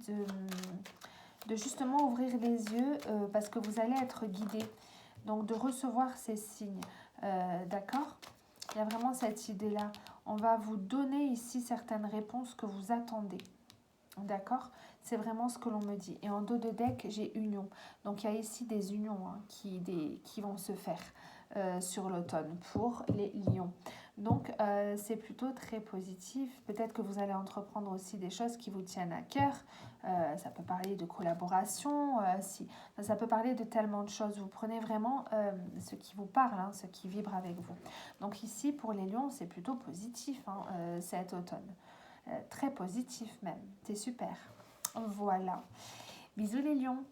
de justement ouvrir les yeux parce que vous allez être guidé. Donc de recevoir ces signes, d'accord ? Il y a vraiment cette idée-là. On va vous donner ici certaines réponses que vous attendez. D'accord? C'est vraiment ce que l'on me dit. Et en dos de deck, j'ai union. Donc, il y a ici des unions hein, qui vont se faire sur l'automne pour les lions. Donc, c'est plutôt très positif. Peut-être que vous allez entreprendre aussi des choses qui vous tiennent à cœur. Ça peut parler de collaboration, ça peut parler de tellement de choses. Vous prenez vraiment ce qui vous parle, hein, ce qui vibre avec vous. Donc ici, pour les lions, c'est plutôt positif hein, cet automne. Très positif même. C'est super. Voilà. Bisous les lions.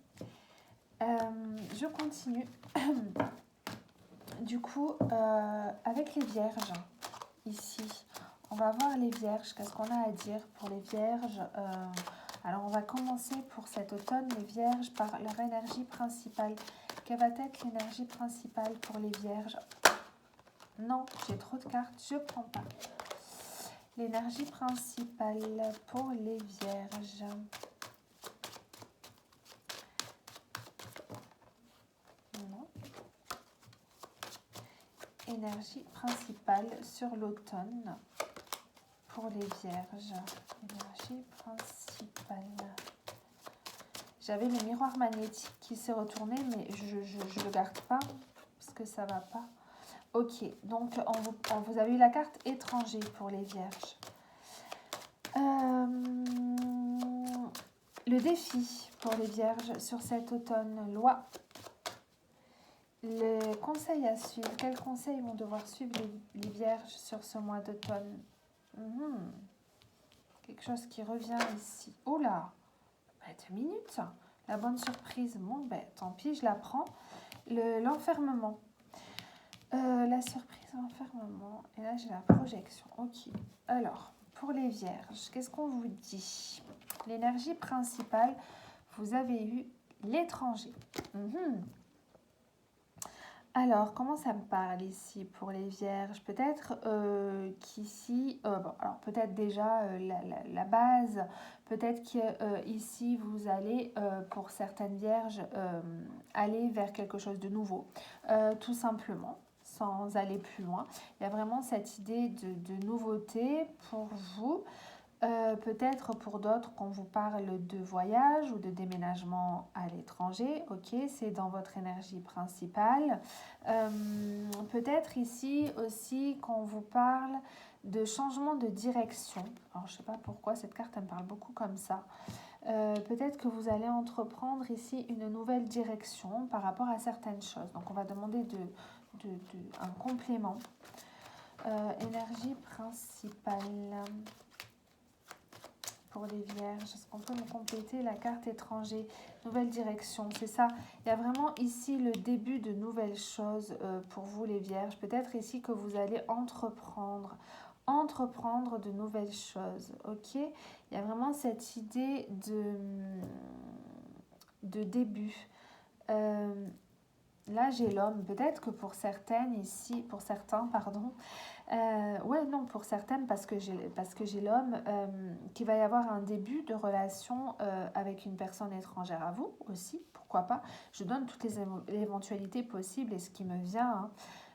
Je continue. Du coup, avec les vierges, ici, on va voir les vierges. Qu'est-ce qu'on a à dire pour les vierges Alors, on va commencer pour cet automne, les vierges, par leur énergie principale. Quelle va être l'énergie principale pour les vierges? Non, j'ai trop de cartes, je ne prends pas. L'énergie principale pour les vierges. Non. Énergie principale sur l'automne pour les vierges. Énergie principale. J'avais le miroir magnétique qui s'est retourné, mais je ne le garde pas parce que ça ne va pas. Ok, donc vous avez eu la carte étranger pour les vierges. Le défi pour les vierges sur cet automne, loi. Le conseil à suivre. Quels conseils vont devoir suivre les vierges sur ce mois d'automne? Quelque chose qui revient ici. Oh là, 2 minutes. La bonne surprise. Bon, ben, tant pis, je la prends. L'enfermement. La surprise, l'enfermement. Et là, j'ai la projection. Ok. Alors, pour les vierges, qu'est-ce qu'on vous dit? L'énergie principale, vous avez eu l'étranger. Alors, comment ça me parle ici pour les vierges? Peut-être qu'ici, alors peut-être déjà la base, peut-être qu'ici vous allez, pour certaines vierges, aller vers quelque chose de nouveau, tout simplement, sans aller plus loin. Il y a vraiment cette idée de nouveauté pour vous. Peut-être pour d'autres qu'on vous parle de voyage ou de déménagement à l'étranger, ok, c'est dans votre énergie principale. Peut-être ici aussi qu'on vous parle de changement de direction. Alors je ne sais pas pourquoi cette carte elle me parle beaucoup comme ça. Peut-être que vous allez entreprendre ici une nouvelle direction par rapport à certaines choses. Donc on va demander un complément. Énergie principale. Pour les vierges, est-ce qu'on peut me compléter la carte étranger? Nouvelle direction, c'est ça. Il y a vraiment ici le début de nouvelles choses pour vous les vierges. Peut-être ici que vous allez entreprendre de nouvelles choses, ok? Il y a vraiment cette idée de début. Là, j'ai l'homme. Peut-être que pour certaines ici, pour certains, pardon, pour certaines, parce que j'ai l'homme, qu'il va y avoir un début de relation avec une personne étrangère à vous aussi, pourquoi pas. Je donne toutes les éventualités possibles et ce qui me vient,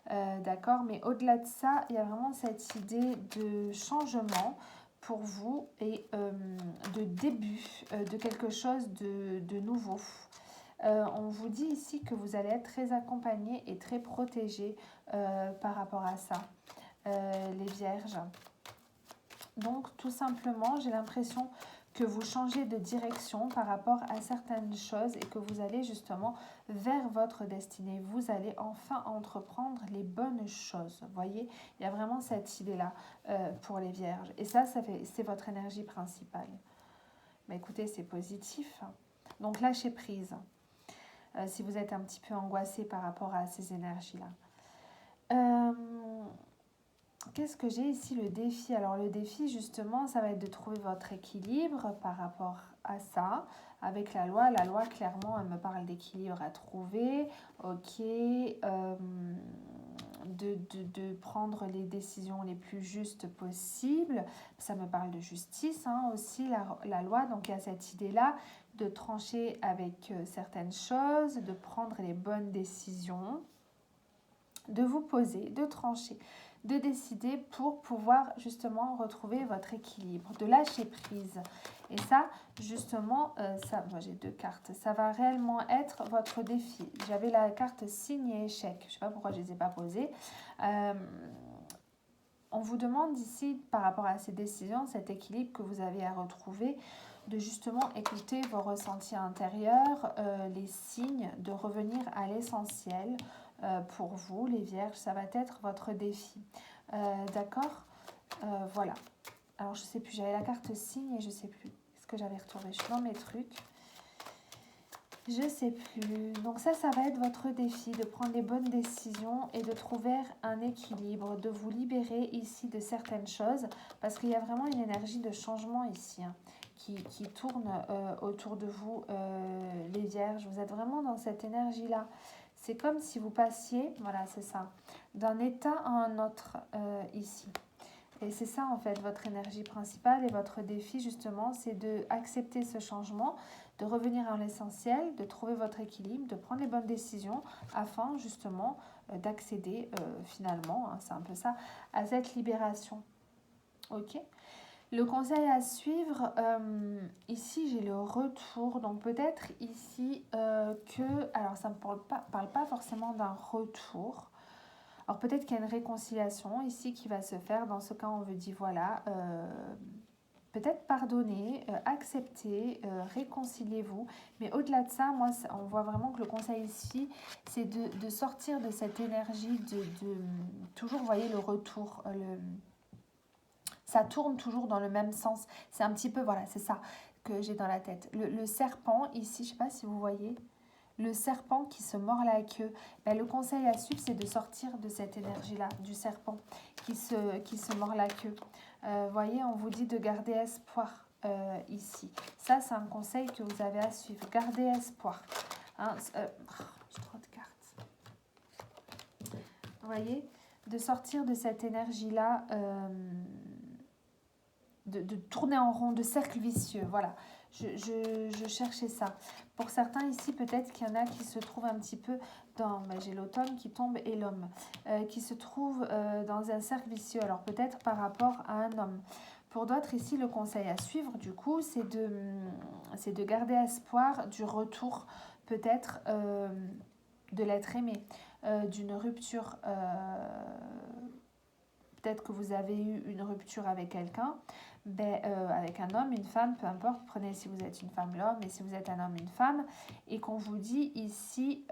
hein, d'accord. Mais au-delà de ça, il y a vraiment cette idée de changement pour vous et de début de quelque chose de nouveau. On vous dit ici que vous allez être très accompagné et très protégé par rapport à ça. Les vierges. Donc tout simplement, j'ai l'impression que vous changez de direction par rapport à certaines choses et que vous allez justement vers votre destinée. Vous allez enfin entreprendre les bonnes choses. Vous voyez, il y a vraiment cette idée-là pour les vierges. Et c'est votre énergie principale. Mais écoutez, c'est positif. Donc lâchez prise. Si vous êtes un petit peu angoissé par rapport à ces énergies-là. Qu'est-ce que j'ai ici? Le défi. Alors le défi justement, ça va être de trouver votre équilibre par rapport à ça. Avec la loi, clairement, elle me parle d'équilibre à trouver. Ok. De prendre les décisions les plus justes possibles. Ça me parle de justice hein, aussi, la loi. Donc il y a cette idée-là de trancher avec certaines choses, de prendre les bonnes décisions, de vous poser, de trancher. de décider pour pouvoir justement retrouver votre équilibre, de lâcher prise. Et ça, justement, moi j'ai 2 cartes, ça va réellement être votre défi. J'avais la carte signe et échec, je ne sais pas pourquoi je ne les ai pas posées. On vous demande ici, par rapport à ces décisions, cet équilibre que vous avez à retrouver, de justement écouter vos ressentis intérieurs, les signes, de revenir à l'essentiel pour vous, les vierges, ça va être votre défi. D'accord, voilà. Alors, je ne sais plus, j'avais la carte signe et je ne sais plus. Est-ce que j'avais retourné? Je suis dans mes trucs. Je ne sais plus. Donc ça va être votre défi, de prendre les bonnes décisions et de trouver un équilibre, de vous libérer ici de certaines choses, parce qu'il y a vraiment une énergie de changement ici, hein, qui tourne autour de vous, les vierges. Vous êtes vraiment dans cette énergie-là. C'est comme si vous passiez, voilà, c'est ça, d'un état à un autre ici. Et c'est ça en fait votre énergie principale et votre défi justement, c'est d'accepter ce changement, de revenir à l'essentiel, de trouver votre équilibre, de prendre les bonnes décisions afin justement d'accéder finalement, hein, c'est un peu ça, à cette libération. Ok ? Le conseil à suivre, ici j'ai le retour, donc peut-être ici alors ça ne parle pas forcément d'un retour. Alors peut-être qu'il y a une réconciliation ici qui va se faire. Dans ce cas, on veut dire voilà, peut-être pardonner, accepter, réconciliez-vous. Mais au-delà de ça, moi, on voit vraiment que le conseil ici, c'est de sortir de cette énergie de toujours, vous voyez, le retour. Ça tourne toujours dans le même sens. C'est un petit peu, voilà, c'est ça que j'ai dans la tête. Le serpent ici, je ne sais pas si vous voyez, le serpent qui se mord la queue. Ben, le conseil à suivre, c'est de sortir de cette énergie-là, du serpent qui se mord la queue. Voyez, on vous dit de garder espoir ici. Ça, c'est un conseil que vous avez à suivre. Gardez espoir. Hein, j'ai trop de cartes. Vous voyez, de sortir de cette énergie-là, de tourner en rond, de cercle vicieux. Voilà. Je cherchais ça. Pour certains ici, peut-être qu'il y en a qui se trouvent un petit peu dans... j'ai l'automne qui tombe et l'homme. Qui se trouvent dans un cercle vicieux. Alors peut-être par rapport à un homme. Pour d'autres ici, le conseil à suivre, du coup, c'est de garder espoir du retour, peut-être, de l'être aimé, d'une rupture. Peut-être que vous avez eu une rupture avec quelqu'un. Avec un homme, une femme, peu importe, prenez si vous êtes une femme l'homme et si vous êtes un homme une femme, et qu'on vous dit ici,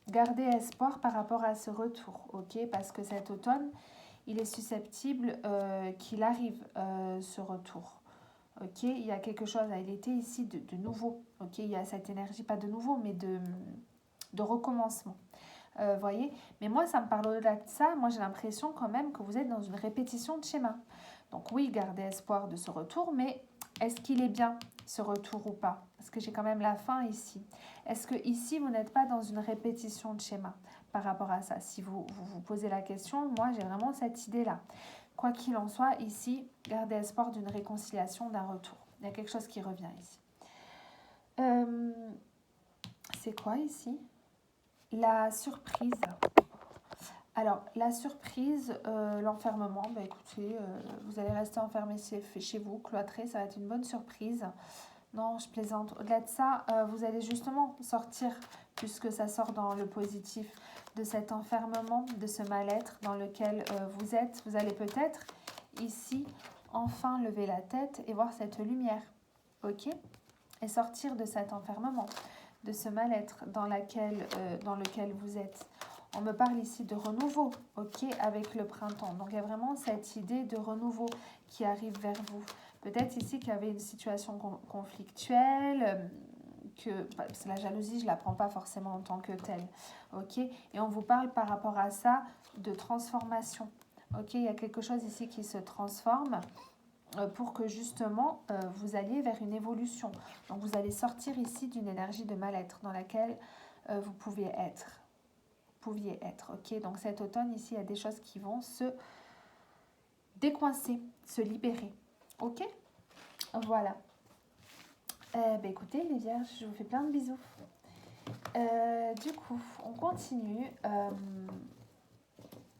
gardez espoir par rapport à ce retour, ok, parce que cet automne, il est susceptible qu'il arrive ce retour, ok, il y a quelque chose à l'été ici de nouveau, ok, il y a cette énergie, pas de nouveau, mais de recommencement. Voyez, mais moi ça me parle au-delà de ça, moi j'ai l'impression quand même que vous êtes dans une répétition de schéma. Donc oui, gardez espoir de ce retour, mais est-ce qu'il est bien ce retour ou pas? Parce que j'ai quand même la fin ici. Est-ce que ici vous n'êtes pas dans une répétition de schéma par rapport à ça? Si vous posez la question, moi j'ai vraiment cette idée-là. Quoi qu'il en soit, ici, gardez espoir d'une réconciliation, d'un retour. Il y a quelque chose qui revient ici. C'est quoi ici? La surprise. Alors, la surprise, l'enfermement, écoutez, vous allez rester enfermé chez vous, cloîtré, ça va être une bonne surprise. Non, je plaisante. Au-delà de ça, vous allez justement sortir, puisque ça sort dans le positif, de cet enfermement, de ce mal-être dans lequel vous êtes. Vous allez peut-être, ici, enfin lever la tête et voir cette lumière, ok? Et sortir de cet enfermement, de ce mal-être dans lequel vous êtes. On me parle ici de renouveau, ok, avec le printemps. Donc, il y a vraiment cette idée de renouveau qui arrive vers vous. Peut-être ici qu'il y avait une situation conflictuelle, parce que la jalousie, je ne la prends pas forcément en tant que telle, ok. Et on vous parle par rapport à ça de transformation, ok. Il y a quelque chose ici qui se transforme pour que justement vous alliez vers une évolution. Donc, vous allez sortir ici d'une énergie de mal-être dans laquelle vous pouviez être, ok. Donc cet automne ici, il y a des choses qui vont se décoincer, se libérer, ok. Voilà. Écoutez les vierges, je vous fais plein de bisous. Du coup, on continue.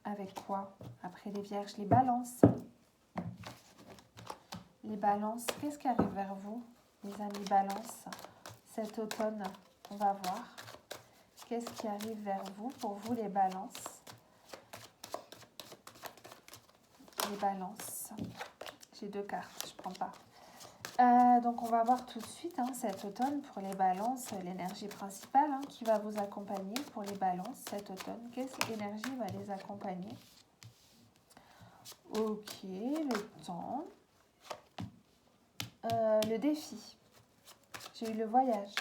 avec quoi? Après les vierges, les balances. Les balances, qu'est-ce qui arrive vers vous, les amis balances, cet automne? On va voir. Qu'est-ce qui arrive vers vous, pour vous, les balances? Les balances. J'ai 2 cartes, je ne prends pas. Donc, on va voir tout de suite, hein, cet automne, pour les balances, l'énergie principale, hein, qui va vous accompagner pour les balances cet automne. Quelle énergie va les accompagner? Ok, le temps. Le défi. J'ai eu le voyage.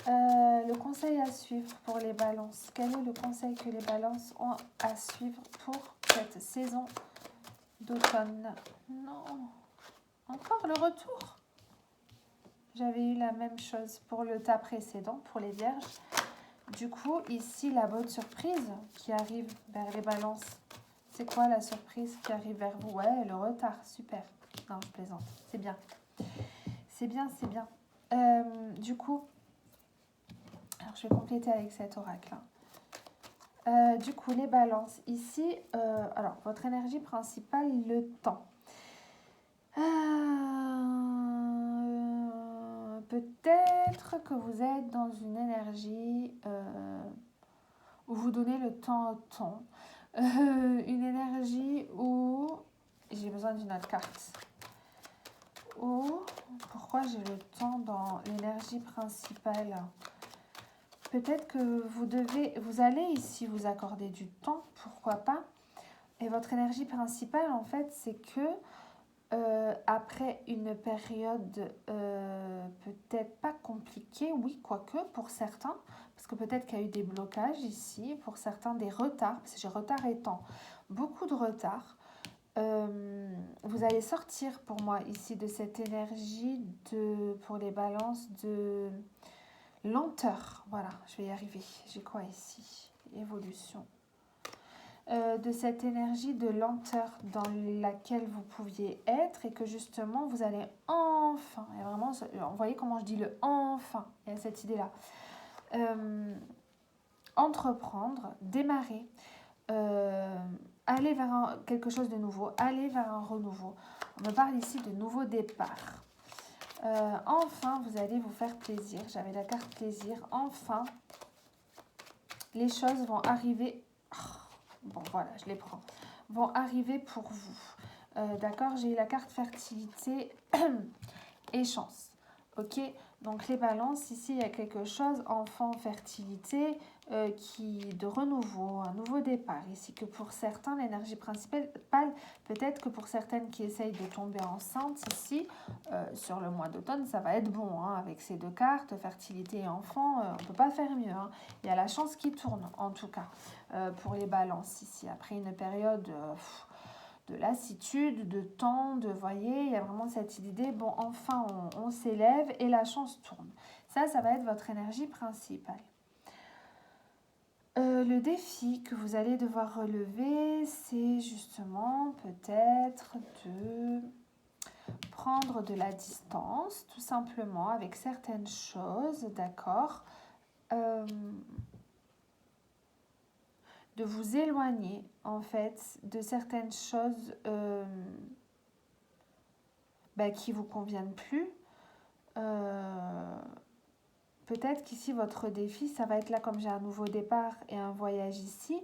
Le conseil à suivre pour les balances. Quel est le conseil que les balances ont à suivre pour cette saison d'automne? Non. Encore le retour. J'avais eu la même chose pour le tas précédent, pour les vierges. Du coup, ici, la bonne surprise qui arrive vers les balances. C'est quoi la surprise qui arrive vers vous? Ouais, le retard, super. Non, je plaisante, c'est bien. C'est bien, c'est bien. Du coup, alors je vais compléter avec cet oracle. Du coup, les balances. Ici, alors, votre énergie principale, le temps. Peut-être que vous êtes dans une énergie où vous donnez le temps au temps. Une énergie où j'ai besoin d'une autre carte. Pourquoi j'ai le temps dans l'énergie principale? Peut-être que vous allez ici vous accorder du temps, pourquoi pas. Et votre énergie principale, en fait, c'est que après une période peut-être pas compliquée, oui, quoique pour certains, parce que peut-être qu'il y a eu des blocages ici, pour certains des retards, parce que j'ai retard et temps, beaucoup de retard. Vous allez sortir pour moi ici de cette énergie pour les balances de lenteur. Voilà, je vais y arriver. J'ai quoi ici? Évolution. De cette énergie de lenteur dans laquelle vous pouviez être et que justement vous allez enfin, et vraiment, vous voyez comment je dis le enfin, il y a cette idée-là, entreprendre, démarrer, aller vers quelque chose de nouveau, aller vers un renouveau. On me parle ici de nouveau départ. Enfin, vous allez vous faire plaisir. J'avais la carte plaisir. Enfin, les choses vont arriver. Bon, voilà, je les prends. Vont arriver pour vous. D'accord, j'ai eu la carte fertilité et chance. Ok, donc les balances, ici, il y a quelque chose, enfant, fertilité, de renouveau, un nouveau départ. Ici, que pour certains, l'énergie principale, peut-être que pour certaines qui essayent de tomber enceinte, ici, sur le mois d'automne, ça va être bon, hein, avec ces 2 cartes, fertilité et enfant, on ne peut pas faire mieux. Hein. Il y a la chance qui tourne, en tout cas, pour les balances, ici. Après une période... de lassitude, de temps, voyez, il y a vraiment cette idée, bon, enfin, on s'élève et la chance tourne. Ça va être votre énergie principale. Le défi que vous allez devoir relever, c'est justement peut-être de prendre de la distance, tout simplement, avec certaines choses, d'accord, de vous éloigner en fait de certaines choses qui ne vous conviennent plus. Peut-être qu'ici votre défi, ça va être là comme j'ai un nouveau départ et un voyage ici,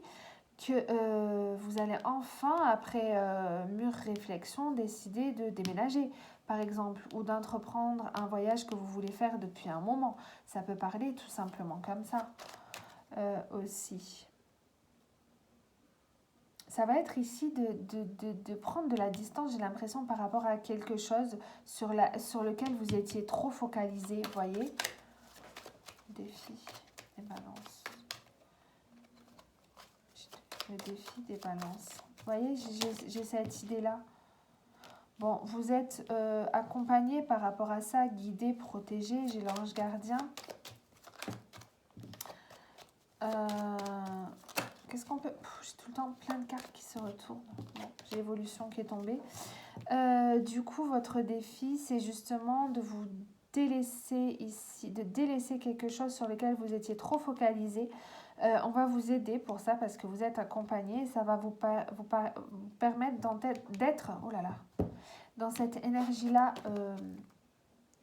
que vous allez enfin, après mûre réflexion, décider de déménager, par exemple, ou d'entreprendre un voyage que vous voulez faire depuis un moment. Ça peut parler tout simplement comme ça aussi. Ça va être ici de prendre de la distance, j'ai l'impression, par rapport à quelque chose sur lequel vous étiez trop focalisé, vous voyez. Défi des balances. Le défi des balances. Vous voyez, j'ai cette idée-là. Bon, vous êtes accompagné par rapport à ça, guidé, protégé. J'ai l'ange gardien. Qu'est-ce qu'on peut... J'ai tout le temps plein de cartes qui se retournent. Bon, j'ai évolution qui est tombée. Du coup, votre défi, c'est justement de vous délaisser ici, de délaisser quelque chose sur lequel vous étiez trop focalisé. On va vous aider pour ça parce que vous êtes accompagné. Ça va vous permettre d'être, oh là là, dans cette énergie-là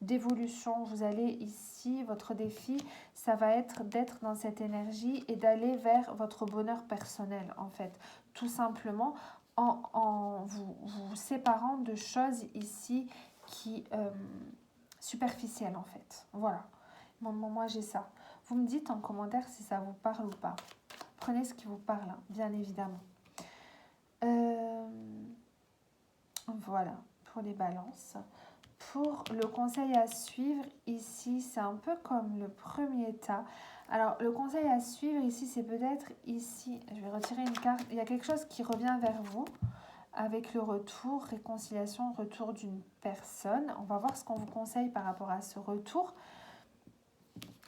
d'évolution. Vous allez ici, votre défi, ça va être d'être dans cette énergie et d'aller vers votre bonheur personnel, en fait. Tout simplement en vous séparant de choses ici qui superficielles, en fait. Voilà. Moi, j'ai ça. Vous me dites en commentaire si ça vous parle ou pas. Prenez ce qui vous parle, hein, bien évidemment. Voilà, pour les balances. Pour le conseil à suivre, ici, c'est un peu comme le premier tas. Alors, le conseil à suivre, ici, c'est peut-être ici. Je vais retirer une carte. Il y a quelque chose qui revient vers vous avec le retour, réconciliation, retour d'une personne. On va voir ce qu'on vous conseille par rapport à ce retour.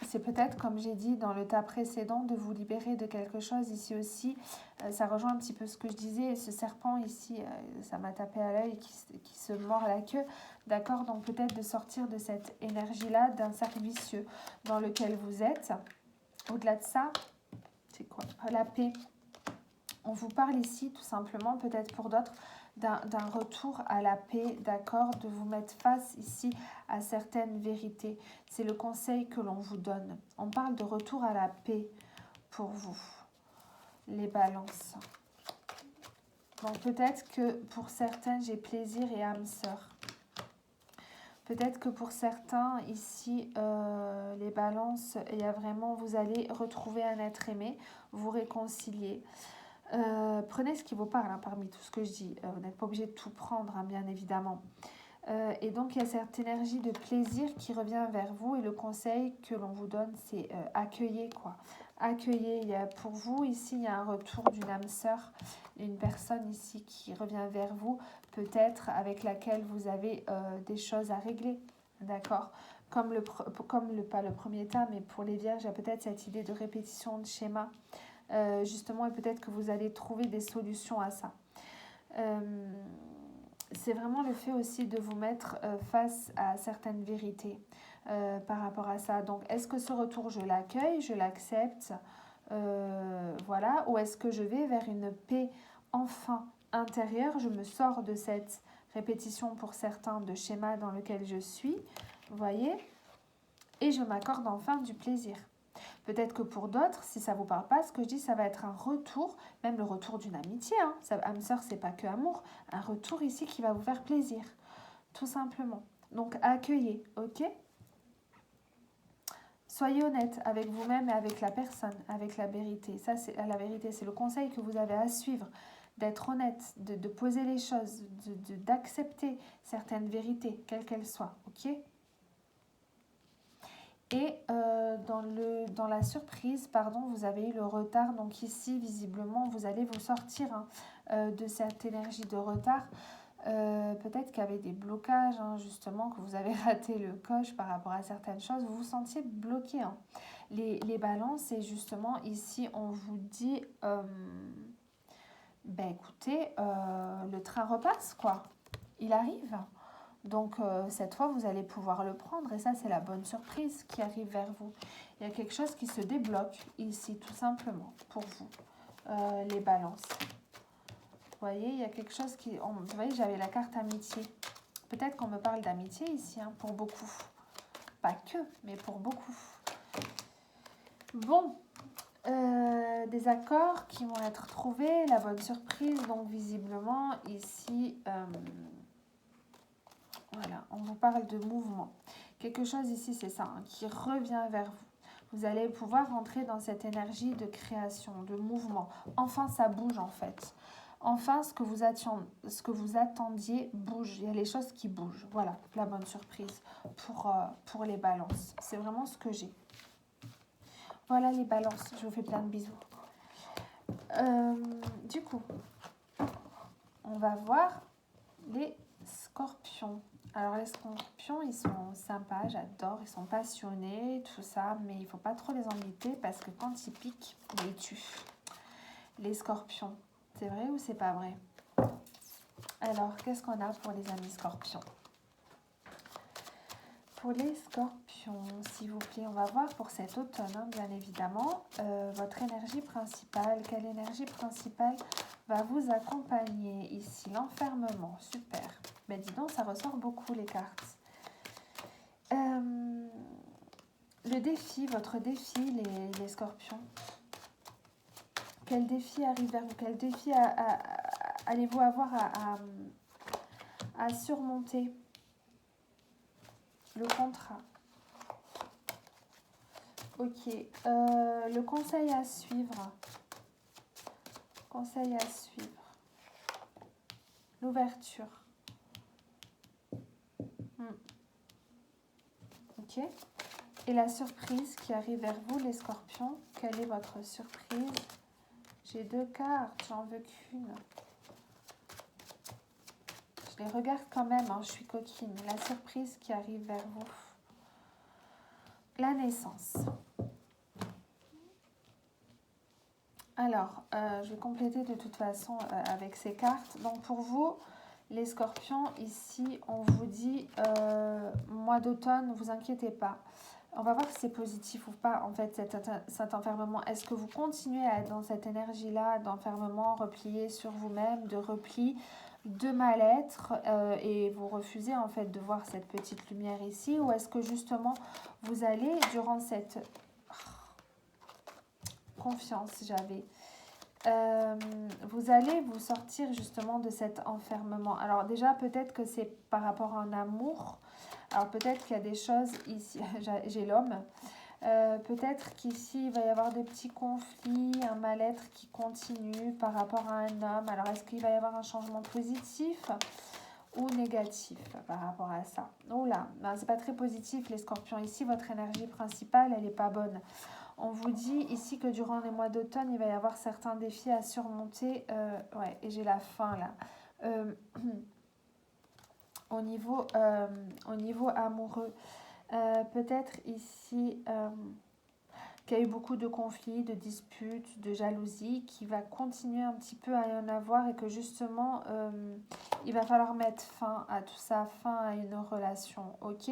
C'est peut-être, comme j'ai dit dans le tas précédent, de vous libérer de quelque chose. Ici aussi, ça rejoint un petit peu ce que je disais. Ce serpent ici, ça m'a tapé à l'œil qui se mord la queue. D'accord? Donc peut-être de sortir de cette énergie-là, d'un cercle vicieux dans lequel vous êtes. Au-delà de ça, c'est quoi? La paix. On vous parle ici, tout simplement, peut-être pour d'autres, d'un retour à la paix, d'accord, de vous mettre face ici à certaines vérités. C'est le conseil que l'on vous donne. On parle de retour à la paix pour vous, les balances. Donc peut-être que pour certains, j'ai plaisir et âme sœur. Peut-être que pour certains, ici, les balances, il y a vraiment, vous allez retrouver un être aimé, vous réconcilier. Prenez ce qui vous parle hein, parmi tout ce que je dis. Vous n'êtes pas obligé de tout prendre, hein, bien évidemment. Et donc, il y a cette énergie de plaisir qui revient vers vous. Et le conseil que l'on vous donne, c'est accueillir, quoi. Accueillir. Il y a, pour vous, ici, il y a un retour d'une âme sœur. Une personne ici qui revient vers vous, peut-être avec laquelle vous avez des choses à régler. D'accord ? Pas le premier tas, mais pour les vierges, il y a peut-être cette idée de répétition de schéma. Justement, et peut-être que vous allez trouver des solutions à ça. C'est vraiment le fait aussi de vous mettre face à certaines vérités par rapport à ça. Donc, est-ce que ce retour, je l'accueille, je l'accepte, voilà, ou est-ce que je vais vers une paix enfin intérieure? Je me sors de cette répétition pour certains de schéma dans lequel je suis, vous voyez, et je m'accorde enfin du plaisir. Peut-être que pour d'autres, si ça ne vous parle pas, ce que je dis, ça va être un retour, même le retour d'une amitié. Hein. Âme sœur, c'est pas que amour. Un retour ici qui va vous faire plaisir, tout simplement. Donc, accueillez, ok? Soyez honnête avec vous-même et avec la personne, avec la vérité. Ça, c'est la vérité, c'est le conseil que vous avez à suivre. D'être honnête, de poser les choses, d'accepter certaines vérités, quelles qu'elles soient, ok? Et dans la surprise, pardon, vous avez eu le retard. Donc ici, visiblement, vous allez vous sortir de cette énergie de retard. Peut-être qu'il y avait des blocages, hein, justement, que vous avez raté le coche par rapport à certaines choses. Vous vous sentiez bloqué. Hein. Les balances, et justement, ici, on vous dit, écoutez, le train repasse, quoi. Il arrive. Donc, cette fois, vous allez pouvoir le prendre. Et ça, c'est la bonne surprise qui arrive vers vous. Il y a quelque chose qui se débloque ici, tout simplement, pour vous, les balances. Vous voyez, il y a quelque chose qui... vous voyez, j'avais la carte amitié. Peut-être qu'on me parle d'amitié ici, hein, pour beaucoup. Pas que, mais pour beaucoup. Bon, des accords qui vont être trouvés. La bonne surprise, donc visiblement, ici... voilà, on vous parle de mouvement. Quelque chose ici, c'est ça, hein, qui revient vers vous. Vous allez pouvoir rentrer dans cette énergie de création, de mouvement. Enfin, ça bouge en fait. Enfin, ce que vous attendiez bouge. Il y a les choses qui bougent. Voilà, la bonne surprise pour les balances. C'est vraiment ce que j'ai. Voilà les balances. Je vous fais plein de bisous. Du coup, on va voir les scorpions. Alors les scorpions, ils sont sympas, j'adore, ils sont passionnés, tout ça, mais il ne faut pas trop les embêter parce que quand ils piquent, ils les tuent. Les scorpions, c'est vrai ou c'est pas vrai? Alors, qu'est-ce qu'on a pour les amis scorpions? Pour les scorpions, s'il vous plaît, on va voir pour cet automne, hein, bien évidemment, votre énergie principale. Quelle énergie principale va vous accompagner ici? L'enfermement, super. Ben dis donc, ça ressort beaucoup les cartes. Le défi, votre défi, les scorpions. Quel défi arrive vers vous? Quel défi allez-vous avoir à surmonter? Le contrat. Ok. Le conseil à suivre. Conseil à suivre. L'ouverture. Ok. Et la surprise qui arrive vers vous, les scorpions. Quelle est votre surprise? J'ai 2 cartes, j'en veux qu'une. Je les regarde quand même, hein, je suis coquine. La surprise qui arrive vers vous. La naissance. Alors, je vais compléter de toute façon avec ces cartes. Donc pour vous, les scorpions, ici, on vous dit mois d'automne, ne vous inquiétez pas. On va voir si c'est positif ou pas, en fait, cet enfermement. Est-ce que vous continuez à être dans cette énergie-là d'enfermement, replié sur vous-même, de repli, de mal-être, et vous refusez, en fait, de voir cette petite lumière ici? Ou est-ce que, justement, vous allez, durant cette confiance, vous allez vous sortir, justement, de cet enfermement. Alors, déjà, peut-être que c'est par rapport à un amour. Alors peut-être qu'il y a des choses ici, j'ai l'homme, peut-être qu'ici il va y avoir des petits conflits, un mal-être qui continue par rapport à un homme. Alors est-ce qu'il va y avoir un changement positif ou négatif par rapport à ça? Oh là, ben, c'est pas très positif les scorpions. Ici votre énergie principale elle n'est pas bonne. On vous dit ici que durant les mois d'automne il va y avoir certains défis à surmonter. Ouais, et j'ai la faim là. Au niveau amoureux, peut-être ici qu'il y a eu beaucoup de conflits, de disputes, de jalousie, qui va continuer un petit peu à y en avoir et que justement, il va falloir mettre fin à tout ça, fin à une relation, ok?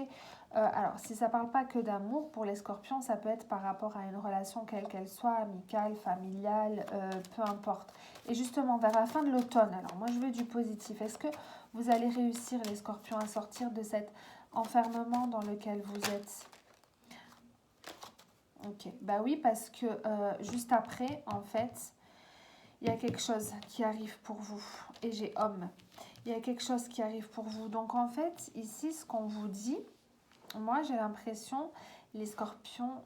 Alors, si ça ne parle pas que d'amour, pour les scorpions, ça peut être par rapport à une relation quelle qu'elle soit, amicale, familiale, peu importe. Et justement, vers la fin de l'automne, alors moi je veux du positif, est-ce que vous allez réussir, les scorpions, à sortir de cet enfermement dans lequel vous êtes? Ok, bah oui, parce que juste après, en fait, il y a quelque chose qui arrive pour vous. Et j'ai homme. Il y a quelque chose qui arrive pour vous. Donc en fait, ici, ce qu'on vous dit, moi j'ai l'impression, les scorpions,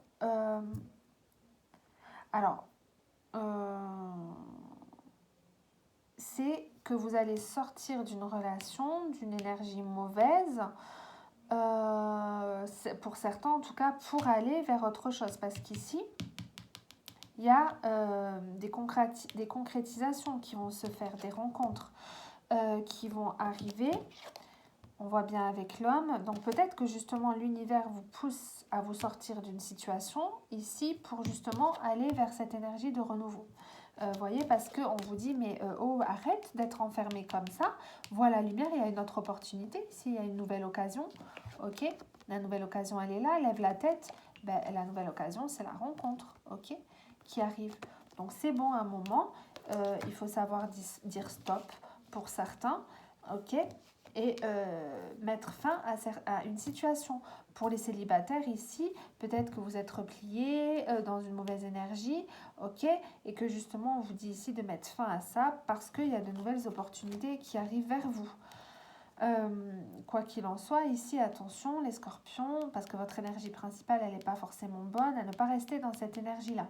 alors, c'est que vous allez sortir d'une relation, d'une énergie mauvaise, pour certains en tout cas, pour aller vers autre chose. Parce qu'ici, il y a des concrétisations qui vont se faire, des rencontres qui vont arriver. On voit bien avec l'homme. Donc peut-être que justement l'univers vous pousse à vous sortir d'une situation ici pour justement aller vers cette énergie de renouveau. Voyez, parce qu'on vous dit, mais oh, arrête d'être enfermé comme ça. Vois la lumière, il y a une autre opportunité. Ici, il y a une nouvelle occasion. Ok, la nouvelle occasion, elle est là. Lève la tête. Ben, la nouvelle occasion, c'est la rencontre. Ok, qui arrive. Donc c'est bon un moment. Il faut savoir dire stop pour certains. Ok, et mettre fin à une situation. Pour les célibataires ici, peut-être que vous êtes repliés dans une mauvaise énergie, ok, et que justement on vous dit ici de mettre fin à ça parce qu'il y a de nouvelles opportunités qui arrivent vers vous. Quoi qu'il en soit, ici, attention les scorpions, parce que votre énergie principale, elle n'est pas forcément bonne, à ne pas rester dans cette énergie-là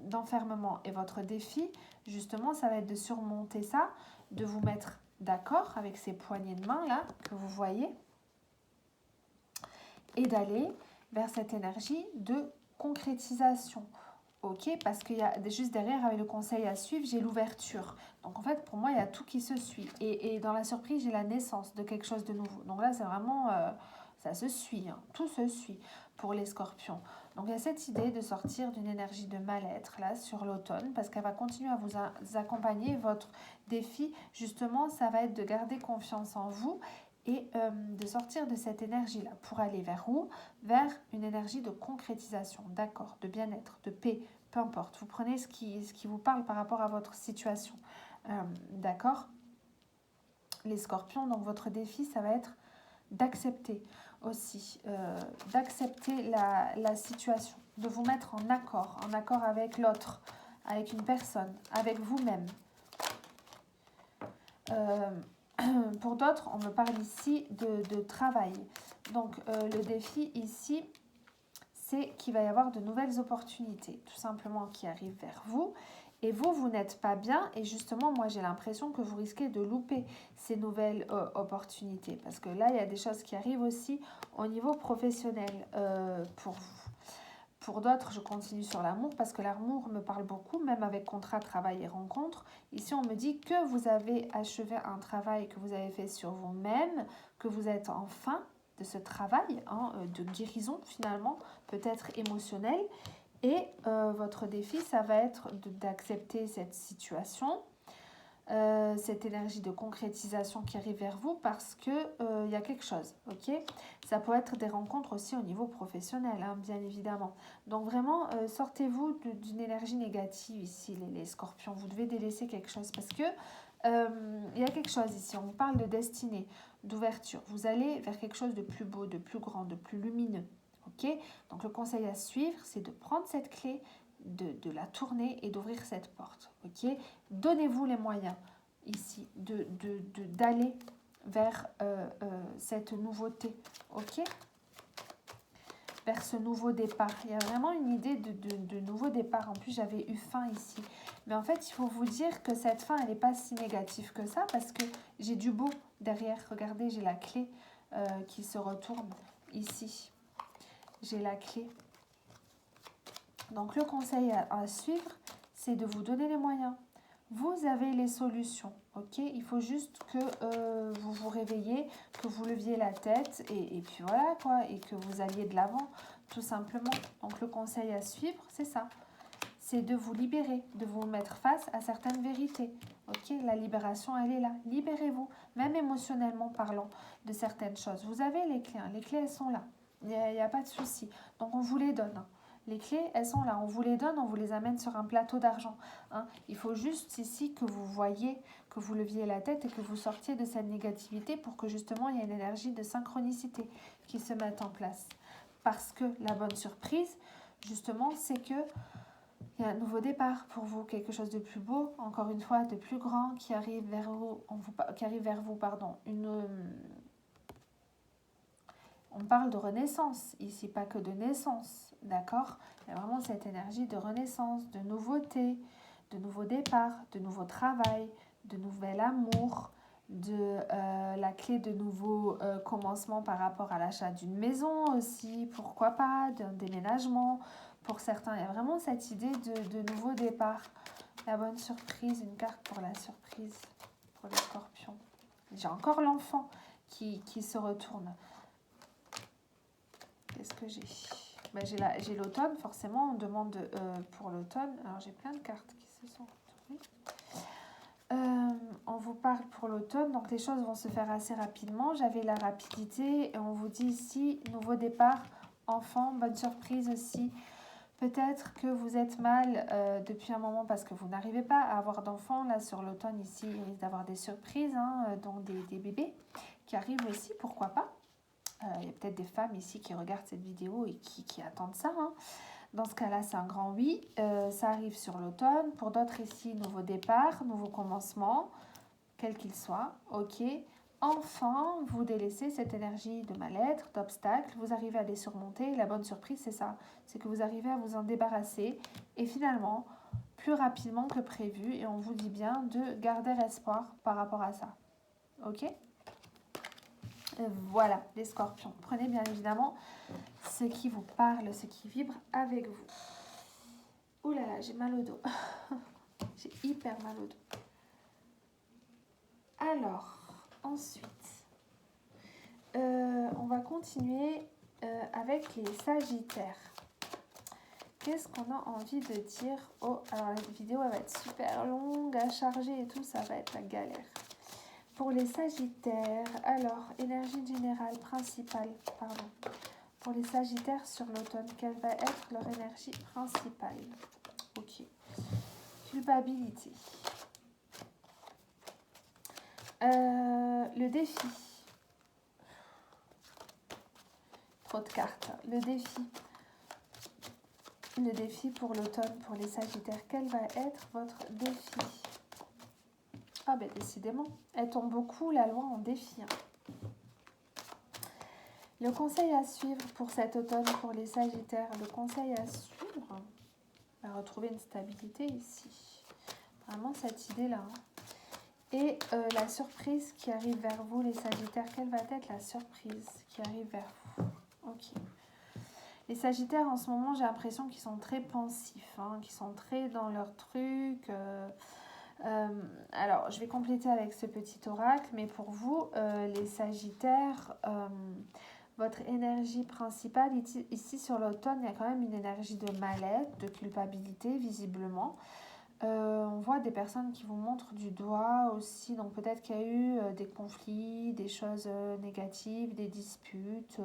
d'enfermement. Et votre défi, justement, ça va être de surmonter ça, de vous mettre d'accord avec ces poignées de main là que vous voyez et d'aller vers cette énergie de concrétisation. Ok, parce qu'il y a juste derrière avec le conseil à suivre, j'ai l'ouverture. Donc en fait, pour moi, il y a tout qui se suit. Et dans la surprise, j'ai la naissance de quelque chose de nouveau. Donc là, c'est vraiment, ça se suit, hein. Tout se suit pour les scorpions. Donc il y a cette idée de sortir d'une énergie de mal-être là sur l'automne, parce qu'elle va continuer à vous accompagner. Votre défi, justement, ça va être de garder confiance en vous et de sortir de cette énergie-là pour aller vers où? Vers une énergie de concrétisation, d'accord, de bien-être, de paix, peu importe. Vous prenez ce qui vous parle par rapport à votre situation, d'accord? Les scorpions, donc votre défi, ça va être d'accepter aussi, d'accepter la situation, de vous mettre en accord avec l'autre, avec une personne, avec vous-même. Pour d'autres, on me parle ici de travail. Donc, le défi ici, c'est qu'il va y avoir de nouvelles opportunités, tout simplement, qui arrivent vers vous. Et vous, vous n'êtes pas bien. Et justement, moi, j'ai l'impression que vous risquez de louper ces nouvelles opportunités. Parce que là, il y a des choses qui arrivent aussi au niveau professionnel pour vous. Pour d'autres, je continue sur l'amour parce que l'amour me parle beaucoup, même avec contrat, travail et rencontre. Ici, on me dit que vous avez achevé un travail que vous avez fait sur vous-même, que vous êtes en fin de ce travail de guérison finalement, peut-être émotionnel. Et votre défi, ça va être d'accepter cette situation, cette énergie de concrétisation qui arrive vers vous parce que y a quelque chose, ok? Ça peut être des rencontres aussi au niveau professionnel, hein, bien évidemment. Donc vraiment, sortez-vous d'une énergie négative ici, les scorpions. Vous devez délaisser quelque chose parce que y a quelque chose ici. On vous parle de destinée, d'ouverture. Vous allez vers quelque chose de plus beau, de plus grand, de plus lumineux, ok? Donc le conseil à suivre, c'est de prendre cette clé, de la tourner et d'ouvrir cette porte, ok? Donnez-vous les moyens ici d'aller vers cette nouveauté, ok? Vers ce nouveau départ. Il y a vraiment une idée de nouveau départ. En plus, j'avais eu faim ici. Mais en fait, il faut vous dire que cette fin, elle n'est pas si négative que ça parce que j'ai du beau derrière. Regardez, j'ai la clé qui se retourne ici. J'ai la clé. Donc, le conseil à suivre, c'est de vous donner les moyens. Vous avez les solutions, ok? Il faut juste que vous vous réveillez, que vous leviez la tête et puis voilà quoi, et que vous alliez de l'avant, tout simplement. Donc, le conseil à suivre, c'est ça. C'est de vous libérer, de vous mettre face à certaines vérités, ok? La libération, elle est là. Libérez-vous, même émotionnellement parlant, de certaines choses. Vous avez les clés, hein. Les clés, elles sont là. Il n'y a pas de souci. Donc, on vous les donne, hein. Les clés, elles sont là. On vous les donne, on vous les amène sur un plateau d'argent, hein. Il faut juste ici que vous voyez, que vous leviez la tête et que vous sortiez de cette négativité pour que justement il y ait une énergie de synchronicité qui se mette en place. Parce que la bonne surprise, justement, c'est que il y a un nouveau départ pour vous, quelque chose de plus beau, encore une fois, de plus grand qui arrive vers vous, on parle de renaissance, ici pas que de naissance, d'accord? Il y a vraiment cette énergie de renaissance, de nouveauté, de nouveau départ, de nouveau travail, de nouvel amour, de la clé de nouveau commencement par rapport à l'achat d'une maison aussi, pourquoi pas, d'un déménagement. Pour certains, il y a vraiment cette idée de nouveau départ. La bonne surprise, une carte pour la surprise, pour les scorpions. J'ai encore l'enfant qui se retourne. Qu'est-ce que j'ai? Ben, j'ai l'automne, forcément, on demande pour l'automne. Alors, j'ai plein de cartes qui se sont retournées. On vous parle pour l'automne, donc les choses vont se faire assez rapidement. J'avais la rapidité et on vous dit ici, nouveau départ, enfant, bonne surprise aussi. Peut-être que vous êtes mal depuis un moment parce que vous n'arrivez pas à avoir d'enfants. Là, sur l'automne, ici, il risque d'avoir des surprises, hein, dont des bébés qui arrivent aussi, pourquoi pas. Il y a peut-être des femmes ici qui regardent cette vidéo et qui attendent ça, hein. Dans ce cas-là, c'est un grand oui. Ça arrive sur l'automne. Pour d'autres ici, nouveau départ, nouveau commencement, quel qu'il soit. Ok. Enfin, vous délaissez cette énergie de mal-être, d'obstacles. Vous arrivez à les surmonter. La bonne surprise, c'est ça. C'est que vous arrivez à vous en débarrasser. Et finalement, plus rapidement que prévu. Et on vous dit bien de garder espoir par rapport à ça. Ok ? Voilà, les scorpions. Prenez bien évidemment ce qui vous parle, ce qui vibre avec vous. Ouh là là, j'ai mal au dos. J'ai hyper mal au dos. Alors, ensuite, on va continuer avec les sagittaires. Qu'est-ce qu'on a envie de dire? Oh, alors la vidéo elle va être super longue à charger et tout, ça va être la galère. Pour les Sagittaires, alors, énergie générale principale, pardon. Pour les Sagittaires sur l'automne, quelle va être leur énergie principale? Ok. Culpabilité. Le défi. Trop de cartes. Le défi. Le défi pour l'automne, pour les Sagittaires. Quel va être votre défi? Ah ben décidément, elle tombe beaucoup la loi en défi. Le conseil à suivre pour cet automne, pour les Sagittaires. Le conseil à suivre, à retrouver une stabilité ici. Vraiment cette idée-là. Et la surprise qui arrive vers vous, les Sagittaires. Quelle va être la surprise qui arrive vers vous? Ok. Les Sagittaires, en ce moment, j'ai l'impression qu'ils sont très pensifs, qu'ils sont très dans leur truc. Alors, je vais compléter avec ce petit oracle, mais pour vous, les Sagittaires, votre énergie principale, ici sur l'automne, il y a quand même une énergie de mal-être, de culpabilité, visiblement. On voit des personnes qui vous montrent du doigt aussi, donc peut-être qu'il y a eu des conflits, des choses négatives, des disputes,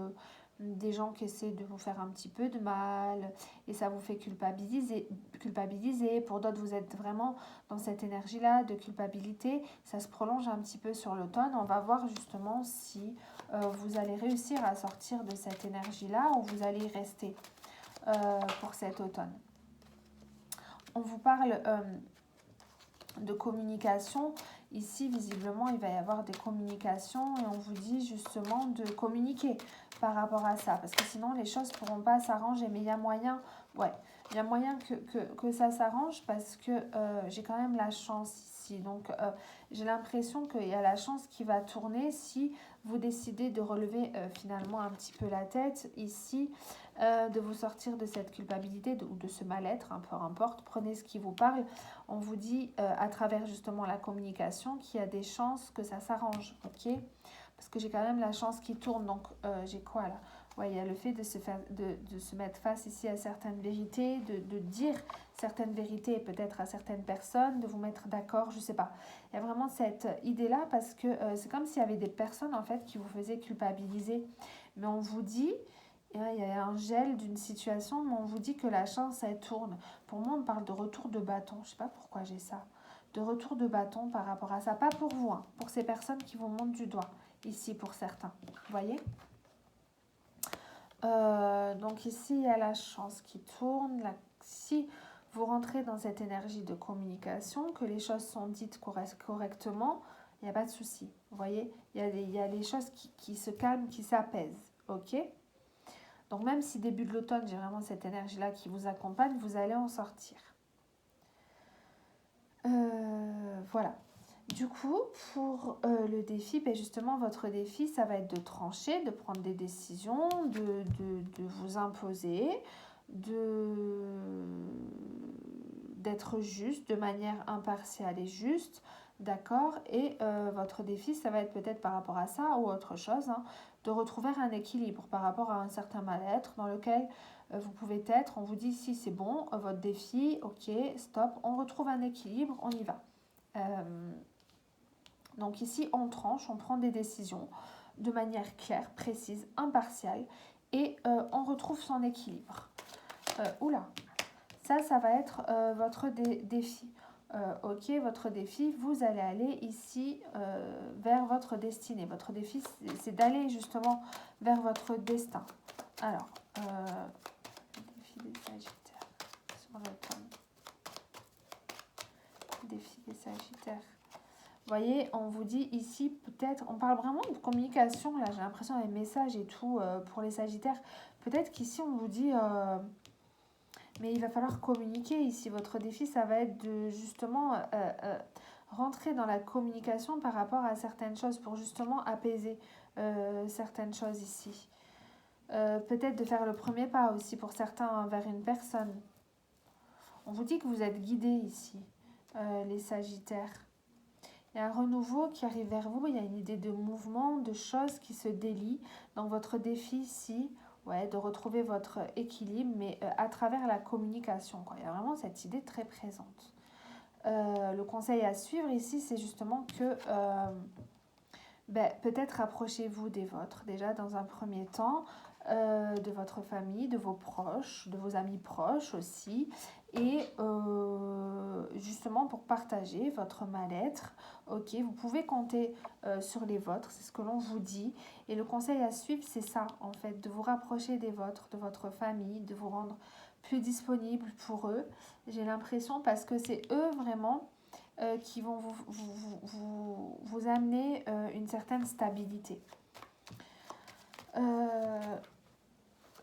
des gens qui essaient de vous faire un petit peu de mal et ça vous fait culpabiliser. Pour d'autres, vous êtes vraiment dans cette énergie-là de culpabilité. Ça se prolonge un petit peu sur l'automne. On va voir justement si vous allez réussir à sortir de cette énergie-là ou vous allez y rester pour cet automne. On vous parle de communication. Ici, visiblement, il va y avoir des communications et on vous dit justement de communiquer par rapport à ça. Parce que sinon, les choses ne pourront pas s'arranger. Mais il y a moyen, il y a moyen que ça s'arrange parce que j'ai quand même la chance ici. Donc, j'ai l'impression qu'il y a la chance qui va tourner si vous décidez de relever finalement un petit peu la tête ici, de vous sortir de cette culpabilité ou de ce mal-être, peu importe. Prenez ce qui vous parle. On vous dit à travers justement la communication qu'il y a des chances que ça s'arrange, ok? Parce que j'ai quand même la chance qui tourne, donc j'ai quoi là? Ouais, il y a le fait de se mettre face ici à certaines vérités, de dire certaines vérités peut-être à certaines personnes, de vous mettre d'accord, je sais pas. Il y a vraiment cette idée-là parce que c'est comme s'il y avait des personnes en fait qui vous faisaient culpabiliser. Mais on vous dit, il y a un gel d'une situation, mais on vous dit que la chance, elle tourne. Pour moi, on parle de retour de bâton. Je sais pas pourquoi j'ai ça. De retour de bâton par rapport à ça. Pas pour vous, pour ces personnes qui vous montrent du doigt. Ici, pour certains. Vous voyez ? Donc ici, il y a la chance qui tourne. Si vous rentrez dans cette énergie de communication, que les choses sont dites correctement, il n'y a pas de souci. Vous voyez, il y a les choses qui se calment, qui s'apaisent. Ok ? Donc même si début de l'automne, j'ai vraiment cette énergie-là qui vous accompagne, vous allez en sortir. Voilà. Du coup, pour le défi, ben justement, votre défi, ça va être de trancher, de prendre des décisions, de vous imposer, d'être juste, de manière impartiale et juste, d'accord? Et votre défi, ça va être peut-être par rapport à ça ou autre chose, de retrouver un équilibre par rapport à un certain mal-être dans lequel vous pouvez être. On vous dit si c'est bon, votre défi, ok, stop, on retrouve un équilibre, on y va. Donc ici, on tranche, on prend des décisions de manière claire, précise, impartiale et on retrouve son équilibre. Oula, ça va être votre défi. Ok, votre défi, vous allez aller ici vers votre destinée. Votre défi, c'est d'aller justement vers votre destin. Alors, défi des Sagittaires sur l'automne. Défi des Sagittaires. Vous voyez, on vous dit ici, peut-être, on parle vraiment de communication, là, j'ai l'impression, les messages et tout, pour les Sagittaires. Peut-être qu'ici, on vous dit, mais il va falloir communiquer ici. Votre défi, ça va être de, justement, rentrer dans la communication par rapport à certaines choses, pour justement apaiser certaines choses ici. Peut-être de faire le premier pas aussi, pour certains, vers une personne. On vous dit que vous êtes guidés ici, les Sagittaires. Il y a un renouveau qui arrive vers vous, il y a une idée de mouvement, de choses qui se délient. Donc votre défi ici, de retrouver votre équilibre, mais à travers la communication, quoi. Il y a vraiment cette idée très présente. Le conseil à suivre ici, c'est justement que peut-être rapprochez-vous des vôtres déjà dans un premier temps, de votre famille, de vos proches, de vos amis proches aussi, et justement pour partager votre mal-être. Ok, vous pouvez compter sur les vôtres, c'est ce que l'on vous dit, et le conseil à suivre, c'est ça en fait, de vous rapprocher des vôtres, de votre famille, de vous rendre plus disponible pour eux. J'ai l'impression parce que c'est eux vraiment qui vont vous amener une certaine stabilité.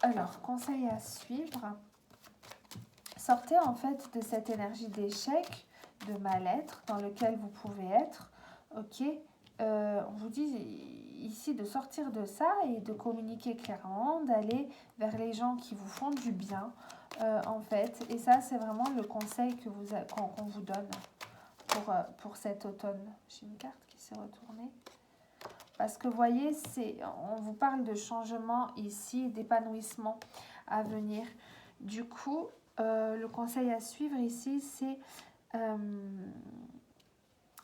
Alors, conseil à suivre. Sortez en fait de cette énergie d'échec, de mal-être dans lequel vous pouvez être. Ok, on vous dit ici de sortir de ça et de communiquer clairement, d'aller vers les gens qui vous font du bien en fait. Et ça, c'est vraiment le conseil qu'on vous donne pour cet automne. J'ai une carte qui s'est retournée. Parce que vous voyez, on vous parle de changement ici, d'épanouissement à venir. Du coup, le conseil à suivre ici, c'est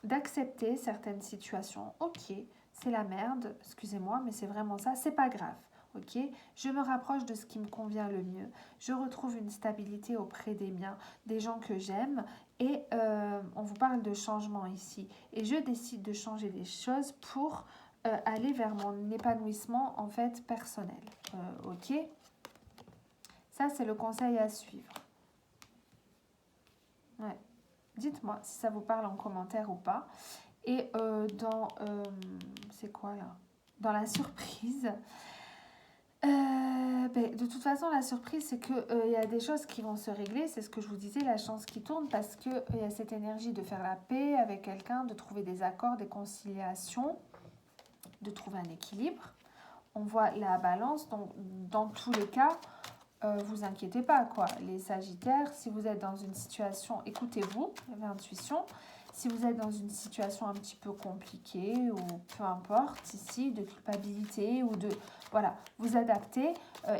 d'accepter certaines situations. Ok, c'est la merde, excusez-moi, mais c'est vraiment ça, c'est pas grave. Ok, je me rapproche de ce qui me convient le mieux. Je retrouve une stabilité auprès des miens, des gens que j'aime. Et on vous parle de changement ici. Et je décide de changer des choses pour aller vers mon épanouissement en fait personnel. Ok, ça c'est le conseil à suivre. Ouais. Dites-moi si ça vous parle en commentaire ou pas. Et c'est quoi là? Dans la surprise, de toute façon, la surprise, c'est qu'il y a des choses qui vont se régler. C'est ce que je vous disais, la chance qui tourne, parce qu'il y a cette énergie de faire la paix avec quelqu'un, de trouver des accords, des conciliations, de trouver un équilibre. On voit la balance, donc dans tous les cas, vous inquiétez pas, quoi. Les Sagittaires, si vous êtes dans une situation, écoutez-vous, l'intuition. Si vous êtes dans une situation un petit peu compliquée ou peu importe, ici, de culpabilité ou de... Voilà, vous adaptez.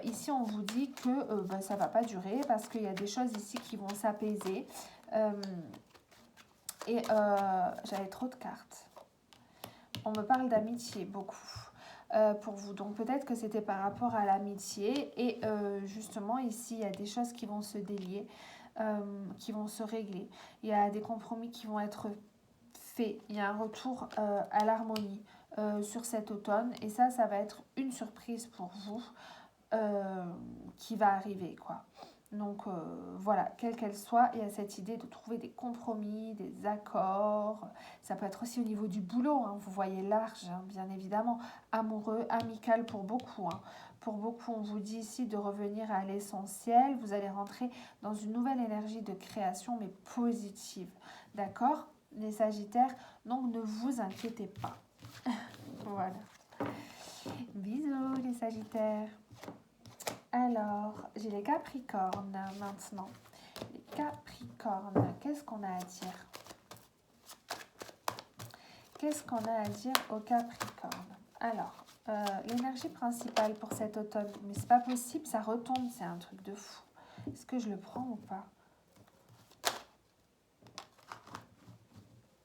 Ici, on vous dit que ça ne va pas durer parce qu'il y a des choses ici qui vont s'apaiser. J'avais trop de cartes. On me parle d'amitié, beaucoup. Pour vous. Donc peut-être que c'était par rapport à l'amitié et justement ici il y a des choses qui vont se délier, qui vont se régler. Il y a des compromis qui vont être faits. Il y a un retour à l'harmonie sur cet automne et ça va être une surprise pour vous qui va arriver quoi. Donc voilà, quelle qu'elle soit, il y a cette idée de trouver des compromis, des accords. Ça peut être aussi au niveau du boulot, hein, vous voyez large, hein, bien évidemment, amoureux, amical pour beaucoup. Hein. Pour beaucoup, on vous dit ici de revenir à l'essentiel. Vous allez rentrer dans une nouvelle énergie de création, mais positive. D'accord, les Sagittaires? Donc ne vous inquiétez pas. Voilà. Bisous les Sagittaires. Alors, j'ai les Capricornes maintenant. Les Capricornes, qu'est-ce qu'on a à dire? Qu'est-ce qu'on a à dire aux Capricornes? Alors, l'énergie principale pour cet automne, mais c'est pas possible, ça retombe, c'est un truc de fou. Est-ce que je le prends ou pas?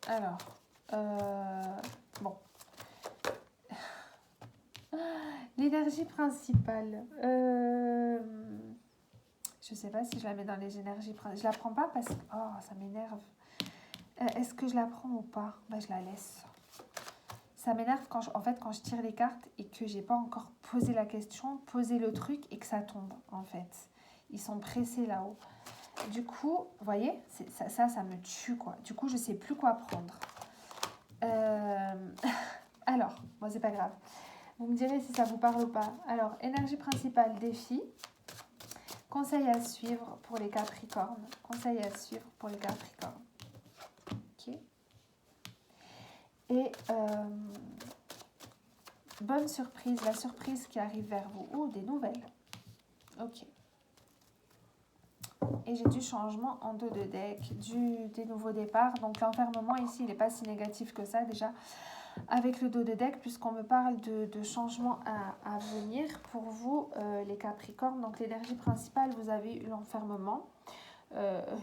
Alors, bon. L'énergie principale. Je sais pas si je la mets dans les énergies principales. Je la prends pas parce que... Oh, ça m'énerve. Est-ce que je la prends ou pas? Je la laisse. Ça m'énerve quand je tire les cartes et que j'ai pas encore posé la question, posé le truc et que ça tombe, en fait. Ils sont pressés là-haut. Du coup, vous voyez, ça me tue, quoi. Du coup, je sais plus quoi prendre. Alors, bon, c'est pas grave. Vous me direz si ça vous parle ou pas. Alors, énergie principale, défi. Conseil à suivre pour les Capricornes. Conseil à suivre pour les Capricornes. Ok. Et bonne surprise, la surprise qui arrive vers vous. Ou des nouvelles. Ok. Et j'ai du changement en dos de deck, des nouveaux départs. Donc l'enfermement ici, il n'est pas si négatif que ça déjà. Avec le dos de deck, puisqu'on me parle de changements à venir pour vous, les Capricornes. Donc l'énergie principale, vous avez eu l'enfermement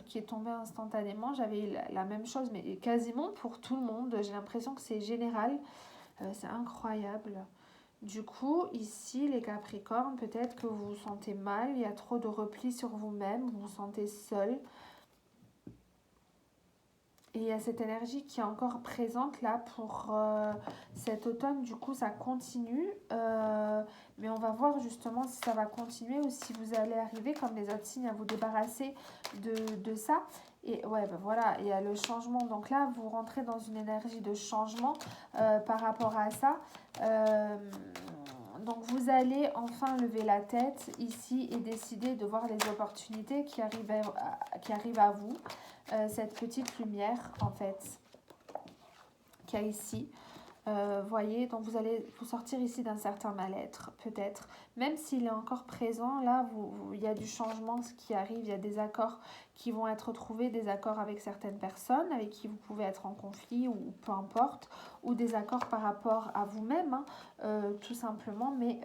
qui est tombé instantanément. J'avais eu la même chose, mais quasiment pour tout le monde. J'ai l'impression que c'est général. C'est incroyable. Du coup, ici, les Capricornes, peut-être que vous vous sentez mal, il y a trop de repli sur vous-même, vous vous sentez seul. Et il y a cette énergie qui est encore présente là pour cet automne. Du coup, ça continue. Mais on va voir justement si ça va continuer ou si vous allez arriver, comme les autres signes, à vous débarrasser de ça. Et ouais, ben voilà, il y a le changement. Donc là, vous rentrez dans une énergie de changement par rapport à ça. Donc vous allez enfin lever la tête ici et décider de voir les opportunités qui arrivent à vous. Cette petite lumière en fait qu'il y a ici. Voyez, donc vous allez vous sortir ici d'un certain mal-être, peut-être. Même s'il est encore présent, là, il y a du changement qui arrive, il y a des accords qui vont être trouvés, des accords avec certaines personnes, avec qui vous pouvez être en conflit, ou peu importe, ou des accords par rapport à vous-même, hein, tout simplement. Mais,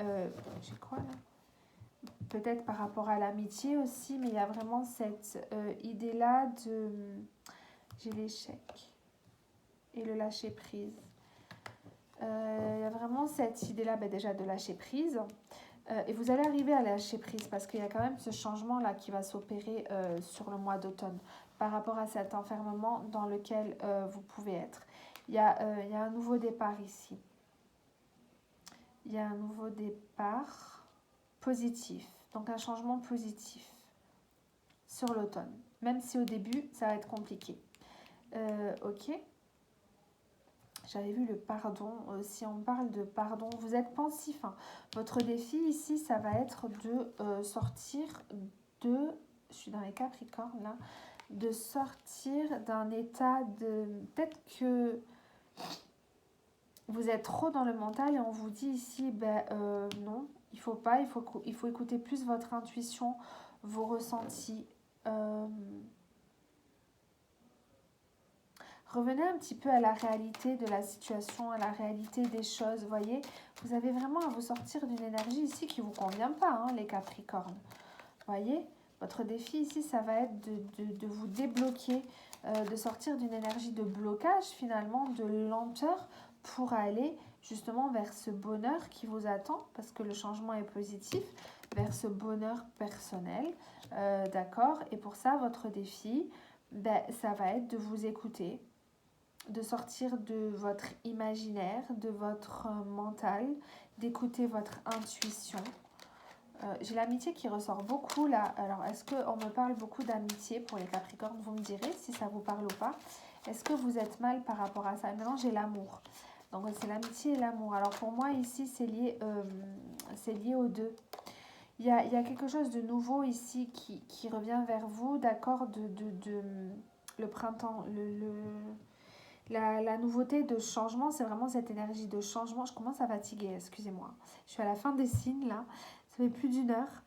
j'ai quoi là? Peut-être par rapport à l'amitié aussi, mais il y a vraiment cette idée-là de... J'ai l'échec et le lâcher-prise. Il y a vraiment cette idée-là déjà de lâcher prise. Et vous allez arriver à lâcher prise parce qu'il y a quand même ce changement-là qui va s'opérer sur le mois d'automne par rapport à cet enfermement dans lequel vous pouvez être. Il y a un nouveau départ ici. Il y a un nouveau départ positif. Donc un changement positif sur l'automne. Même si au début, ça va être compliqué. Ok. J'avais vu le pardon. Si on parle de pardon, vous êtes pensif. Hein. Votre défi ici, ça va être de sortir de... Je suis dans les Capricornes là. De sortir d'un état de... Peut-être que vous êtes trop dans le mental et on vous dit ici, non, il faut pas. Il faut écouter plus votre intuition, vos ressentis. Revenez un petit peu à la réalité de la situation, à la réalité des choses, voyez. Vous avez vraiment à vous sortir d'une énergie ici qui ne vous convient pas, hein, les Capricornes. Voyez, votre défi ici, ça va être de vous débloquer, de sortir d'une énergie de blocage finalement, de lenteur pour aller justement vers ce bonheur qui vous attend, parce que le changement est positif, vers ce bonheur personnel, d'accord. Et pour ça, votre défi, ça va être de vous écouter, de sortir de votre imaginaire, de votre mental, d'écouter votre intuition. J'ai l'amitié qui ressort beaucoup là. Alors, est-ce qu'on me parle beaucoup d'amitié pour les Capricornes? Vous me direz si ça vous parle ou pas. Est-ce que vous êtes mal par rapport à ça? Maintenant, j'ai l'amour. Donc, c'est l'amitié et l'amour. Alors, pour moi, ici, c'est lié aux deux. Il y a quelque chose de nouveau ici qui revient vers vous, d'accord, le printemps, la nouveauté de changement, c'est vraiment cette énergie de changement. Je commence à fatiguer, excusez-moi. Je suis à la fin des signes, là. Ça fait plus d'1 heure.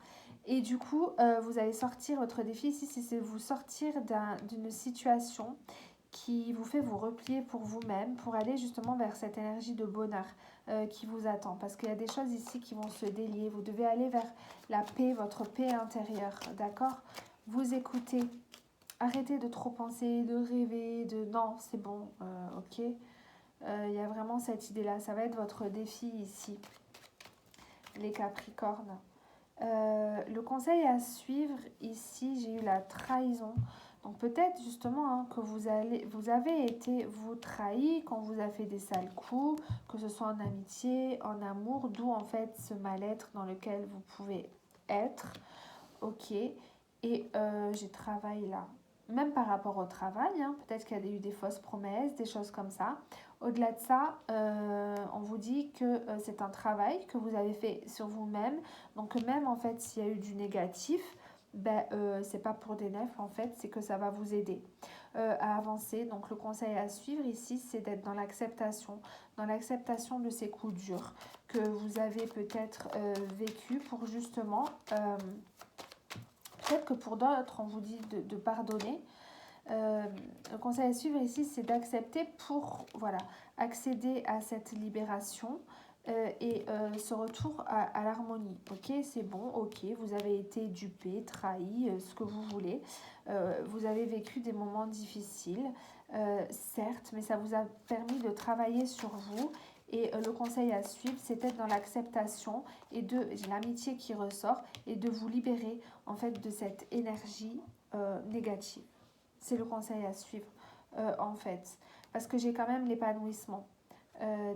Et du coup, vous allez sortir, votre défi ici, c'est vous sortir d'une situation qui vous fait vous replier pour vous-même, pour aller justement vers cette énergie de bonheur qui vous attend. Parce qu'il y a des choses ici qui vont se délier. Vous devez aller vers la paix, votre paix intérieure, d'accord? Vous écoutez. Arrêtez de trop penser, de rêver, de non, c'est bon, ok. Il y a vraiment cette idée-là. Ça va être votre défi ici, les Capricornes. Le conseil à suivre ici, j'ai eu la trahison. Donc peut-être justement hein, que vous avez été vous trahi quand vous avez fait des sales coups, que ce soit en amitié, en amour, d'où en fait ce mal-être dans lequel vous pouvez être. Ok. Et j'ai travaillé là. Même par rapport au travail, hein, peut-être qu'il y a eu des fausses promesses, des choses comme ça. Au-delà de ça, on vous dit que c'est un travail que vous avez fait sur vous-même. Donc même en fait, s'il y a eu du négatif, c'est pas pour des nefs en fait, c'est que ça va vous aider à avancer. Donc le conseil à suivre ici, c'est d'être dans l'acceptation de ces coups durs que vous avez peut-être vécu pour justement... peut-être que pour d'autres, on vous dit de pardonner. Le conseil à suivre ici, c'est d'accepter pour accéder à cette libération et ce retour à l'harmonie. Ok, c'est bon, ok, vous avez été dupé, trahi, ce que vous voulez. Vous avez vécu des moments difficiles, certes, mais ça vous a permis de travailler sur vous Et le conseil à suivre, c'est d'être dans l'acceptation et de l'amitié qui ressort et de vous libérer en fait de cette énergie négative. C'est le conseil à suivre en fait. Parce que j'ai quand même l'épanouissement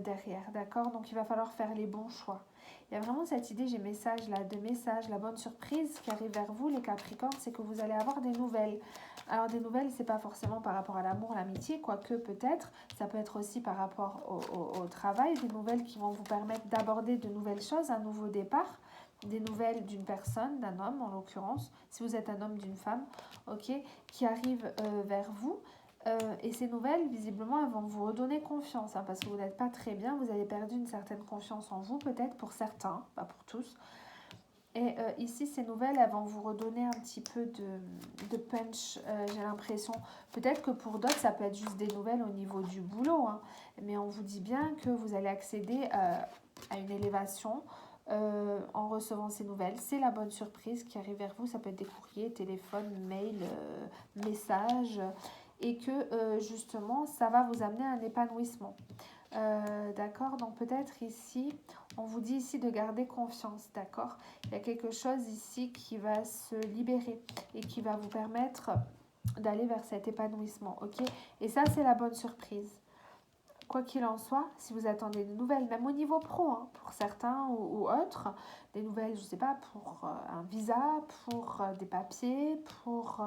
derrière, d'accord? Donc il va falloir faire les bons choix. Il y a vraiment cette idée, j'ai message là, de message, la bonne surprise qui arrive vers vous, les Capricornes, c'est que vous allez avoir des nouvelles. Alors des nouvelles, c'est pas forcément par rapport à l'amour, l'amitié, quoique peut-être, ça peut être aussi par rapport au travail, des nouvelles qui vont vous permettre d'aborder de nouvelles choses, un nouveau départ, des nouvelles d'une personne, d'un homme en l'occurrence, si vous êtes un homme, d'une femme, ok, qui arrivent vers vous. Et ces nouvelles, visiblement, elles vont vous redonner confiance, hein, parce que vous n'êtes pas très bien, vous avez perdu une certaine confiance en vous, peut-être pour certains, pas pour tous. Et ici, ces nouvelles, elles vont vous redonner un petit peu de punch, j'ai l'impression. Peut-être que pour d'autres, ça peut être juste des nouvelles au niveau du boulot, hein, mais on vous dit bien que vous allez accéder à une élévation en recevant ces nouvelles. C'est la bonne surprise qui arrive vers vous, ça peut être des courriers, téléphone, mail, messages, et que justement, ça va vous amener à un épanouissement. D'accord, donc peut-être ici, on vous dit ici de garder confiance, d'accord? Il y a quelque chose ici qui va se libérer et qui va vous permettre d'aller vers cet épanouissement, ok? Et ça, c'est la bonne surprise. Quoi qu'il en soit, si vous attendez des nouvelles, même au niveau pro, hein, pour certains ou autres, des nouvelles, je ne sais pas, pour un visa, pour des papiers, pour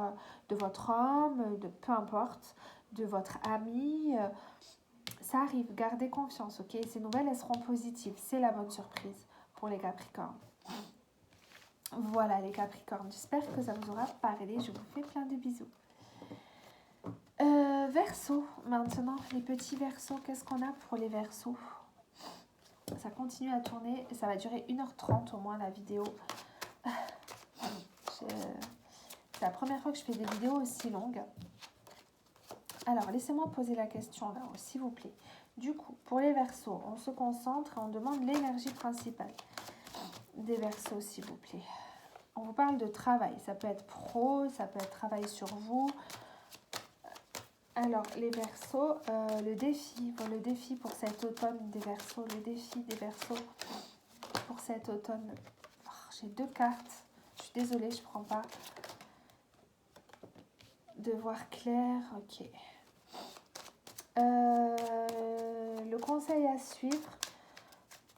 de votre homme, de peu importe, de votre ami, ça arrive, gardez confiance, ok? Ces nouvelles, elles seront positives, c'est la bonne surprise pour les Capricornes. Voilà les Capricornes, j'espère que ça vous aura parlé, je vous fais plein de bisous. Verseau, maintenant, les petits Verseaux, qu'est-ce qu'on a pour les Verseaux? Ça continue à tourner, ça va durer 1h30 au moins la vidéo. C'est la première fois que je fais des vidéos aussi longues. Alors, laissez-moi poser la question là, s'il vous plaît. Du coup, pour les Verseaux, on se concentre et on demande l'énergie principale des Verseaux, s'il vous plaît. On vous parle de travail, ça peut être pro, ça peut être travail sur vous. Alors, les Verseaux, le défi pour cet automne des Verseaux, le défi des Verseaux pour cet automne. Oh, j'ai 2 cartes, je suis désolée, je ne prends pas. De voir clair, ok. Le conseil à suivre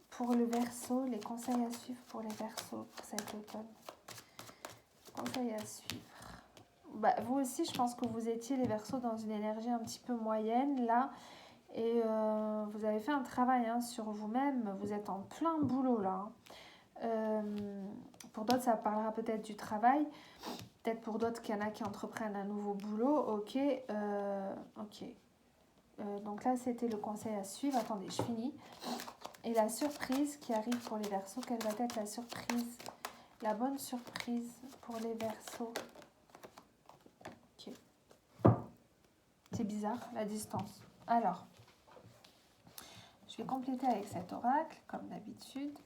pour le Verseau, les conseils à suivre pour les Verseaux pour cet automne. Conseil à suivre. Bah, vous aussi, je pense que vous étiez les Verseaux dans une énergie un petit peu moyenne là. Et vous avez fait un travail hein, sur vous-même. Vous êtes en plein boulot là. Pour d'autres, ça parlera peut-être du travail. Peut-être pour d'autres qu'il y en a qui entreprennent un nouveau boulot. Ok. Ok. Donc là, c'était le conseil à suivre. Attendez, je finis. Et la surprise qui arrive pour les Verseaux, quelle va être la surprise? La bonne surprise pour les Verseaux. Ok. C'est bizarre, la distance. Alors, je vais compléter avec cet oracle, comme d'habitude.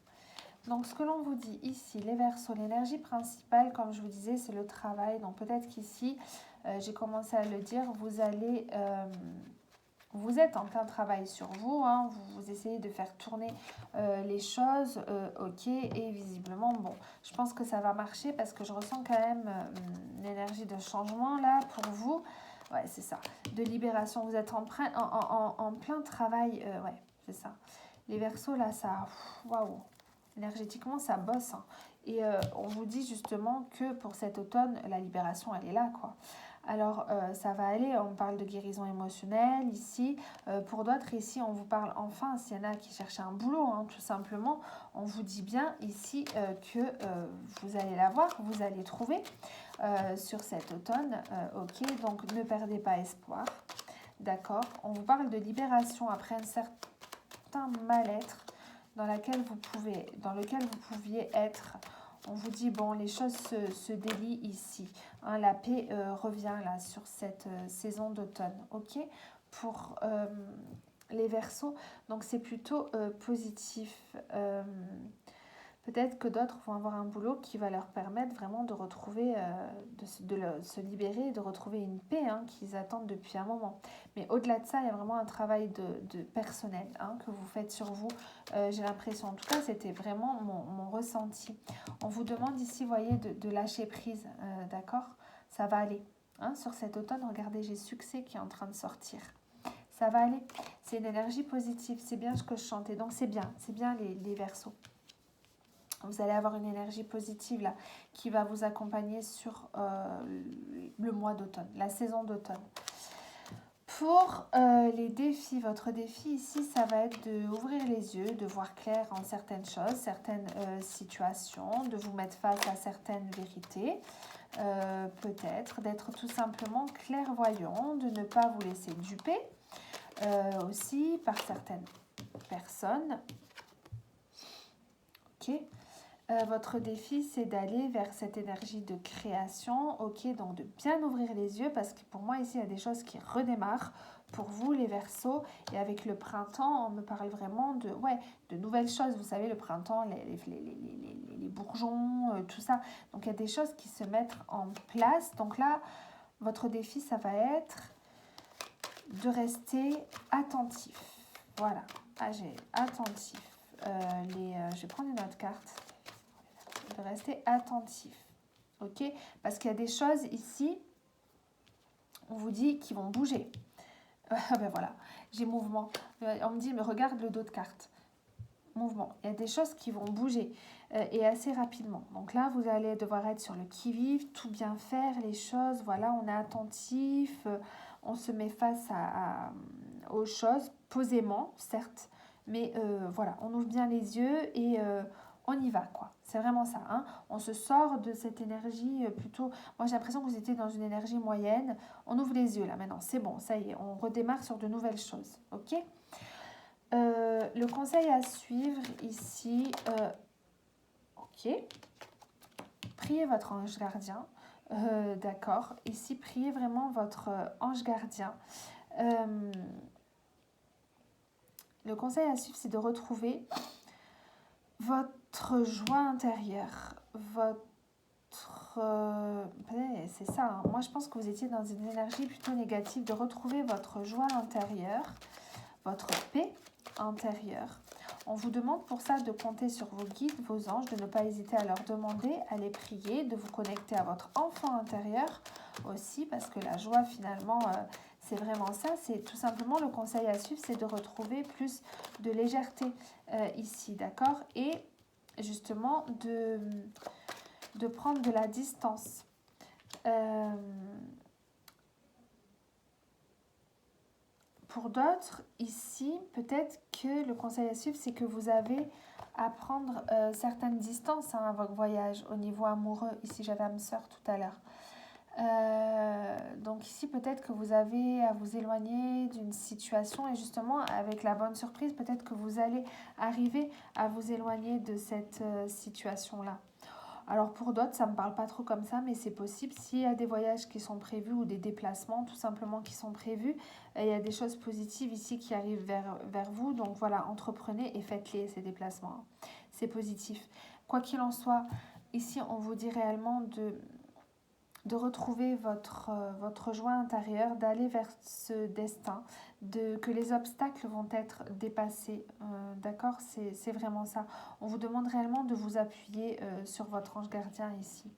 Donc, ce que l'on vous dit ici, les Verseaux, l'énergie principale, comme je vous disais, c'est le travail. Donc, peut-être qu'ici, j'ai commencé à le dire, vous allez... vous êtes en plein travail sur vous, hein, vous essayez de faire tourner les choses, ok, et visiblement, bon, je pense que ça va marcher parce que je ressens quand même une énergie de changement là pour vous, ouais, c'est ça, de libération, vous êtes en plein travail, ouais, c'est ça. Les Verseaux là, ça, waouh, énergétiquement, ça bosse, hein. Et on vous dit justement que pour cet automne, la libération, elle est là, quoi. Alors, ça va aller, on parle de guérison émotionnelle ici. Pour d'autres, ici, on vous parle enfin, s'il y en a qui cherchent un boulot, hein, tout simplement, on vous dit bien ici que vous allez l'avoir, vous allez trouver sur cet automne. Ok, donc ne perdez pas espoir. D'accord, on vous parle de libération après un certain mal-être dans lequel vous pouviez être. On vous dit, bon, les choses se délient ici. Hein, la paix revient là sur cette saison d'automne. Ok, pour les Verseaux, donc c'est plutôt positif. Peut-être que d'autres vont avoir un boulot qui va leur permettre vraiment de retrouver, se libérer, de retrouver une paix qu'ils attendent depuis un moment. Mais au-delà de ça, il y a vraiment un travail de personnel que vous faites sur vous. J'ai l'impression, en tout cas, c'était vraiment mon ressenti. On vous demande ici, vous voyez, de lâcher prise, d'accord? Ça va aller. Sur cet automne, regardez, j'ai succès qui est en train de sortir. Ça va aller. C'est une énergie positive. C'est bien ce que je chantais. Donc, c'est bien les Verseaux. Vous allez avoir une énergie positive là qui va vous accompagner sur le mois d'automne, la saison d'automne. Pour les défis, votre défi ici, ça va être d'ouvrir les yeux, de voir clair en certaines choses, certaines situations, de vous mettre face à certaines vérités, peut-être d'être tout simplement clairvoyant, de ne pas vous laisser duper aussi par certaines personnes. Ok. Votre défi, c'est d'aller vers cette énergie de création, ok, donc de bien ouvrir les yeux, parce que pour moi, ici, il y a des choses qui redémarrent pour vous, les Verseaux, et avec le printemps, on me parle vraiment de nouvelles choses, vous savez, le printemps, les bourgeons, tout ça, donc il y a des choses qui se mettent en place, donc là, votre défi, ça va être de rester attentif, voilà, attentif, je vais prendre une autre carte, de rester attentif, ok? Parce qu'il y a des choses ici, on vous dit, qui vont bouger. Ben voilà, j'ai mouvement. On me dit, mais regarde le dos de carte. Mouvement. Il y a des choses qui vont bouger et assez rapidement. Donc là, vous allez devoir être sur le qui-vive, tout bien faire, les choses. Voilà, on est attentif, on se met face aux choses, posément, certes. Mais voilà, on ouvre bien les yeux et on y va, quoi. C'est vraiment ça. On se sort de cette énergie plutôt... Moi, j'ai l'impression que vous étiez dans une énergie moyenne. On ouvre les yeux, là, maintenant. C'est bon, ça y est. On redémarre sur de nouvelles choses. OK ? Le conseil à suivre ici... OK. Priez votre ange gardien. D'accord. Ici, priez vraiment votre ange gardien. Le conseil à suivre, c'est de retrouver votre joie intérieure, c'est ça, moi je pense que vous étiez dans une énergie plutôt négative, de retrouver votre joie intérieure, votre paix intérieure. On vous demande pour ça de compter sur vos guides, vos anges, de ne pas hésiter à leur demander, à les prier, de vous connecter à votre enfant intérieur aussi, parce que la joie finalement... c'est vraiment ça, c'est tout simplement le conseil à suivre, c'est de retrouver plus de légèreté ici, d'accord? Et justement de prendre de la distance. Pour d'autres, ici, peut-être que le conseil à suivre, c'est que vous avez à prendre certaines distances à votre voyage au niveau amoureux. Ici, j'avais âme sœur tout à l'heure. Donc ici peut-être que vous avez à vous éloigner d'une situation et justement avec la bonne surprise peut-être que vous allez arriver à vous éloigner de cette situation-là. Alors pour d'autres ça me parle pas trop comme ça mais c'est possible s'il y a des voyages qui sont prévus ou des déplacements tout simplement qui sont prévus, il y a des choses positives ici qui arrivent vers vous, donc voilà, entreprenez et faites-les ces déplacements, c'est positif. Quoi qu'il en soit, ici on vous dit réellement de retrouver votre joie intérieure, d'aller vers ce destin, que les obstacles vont être dépassés, d'accord? C'est vraiment ça. On vous demande réellement de vous appuyer sur votre ange gardien ici,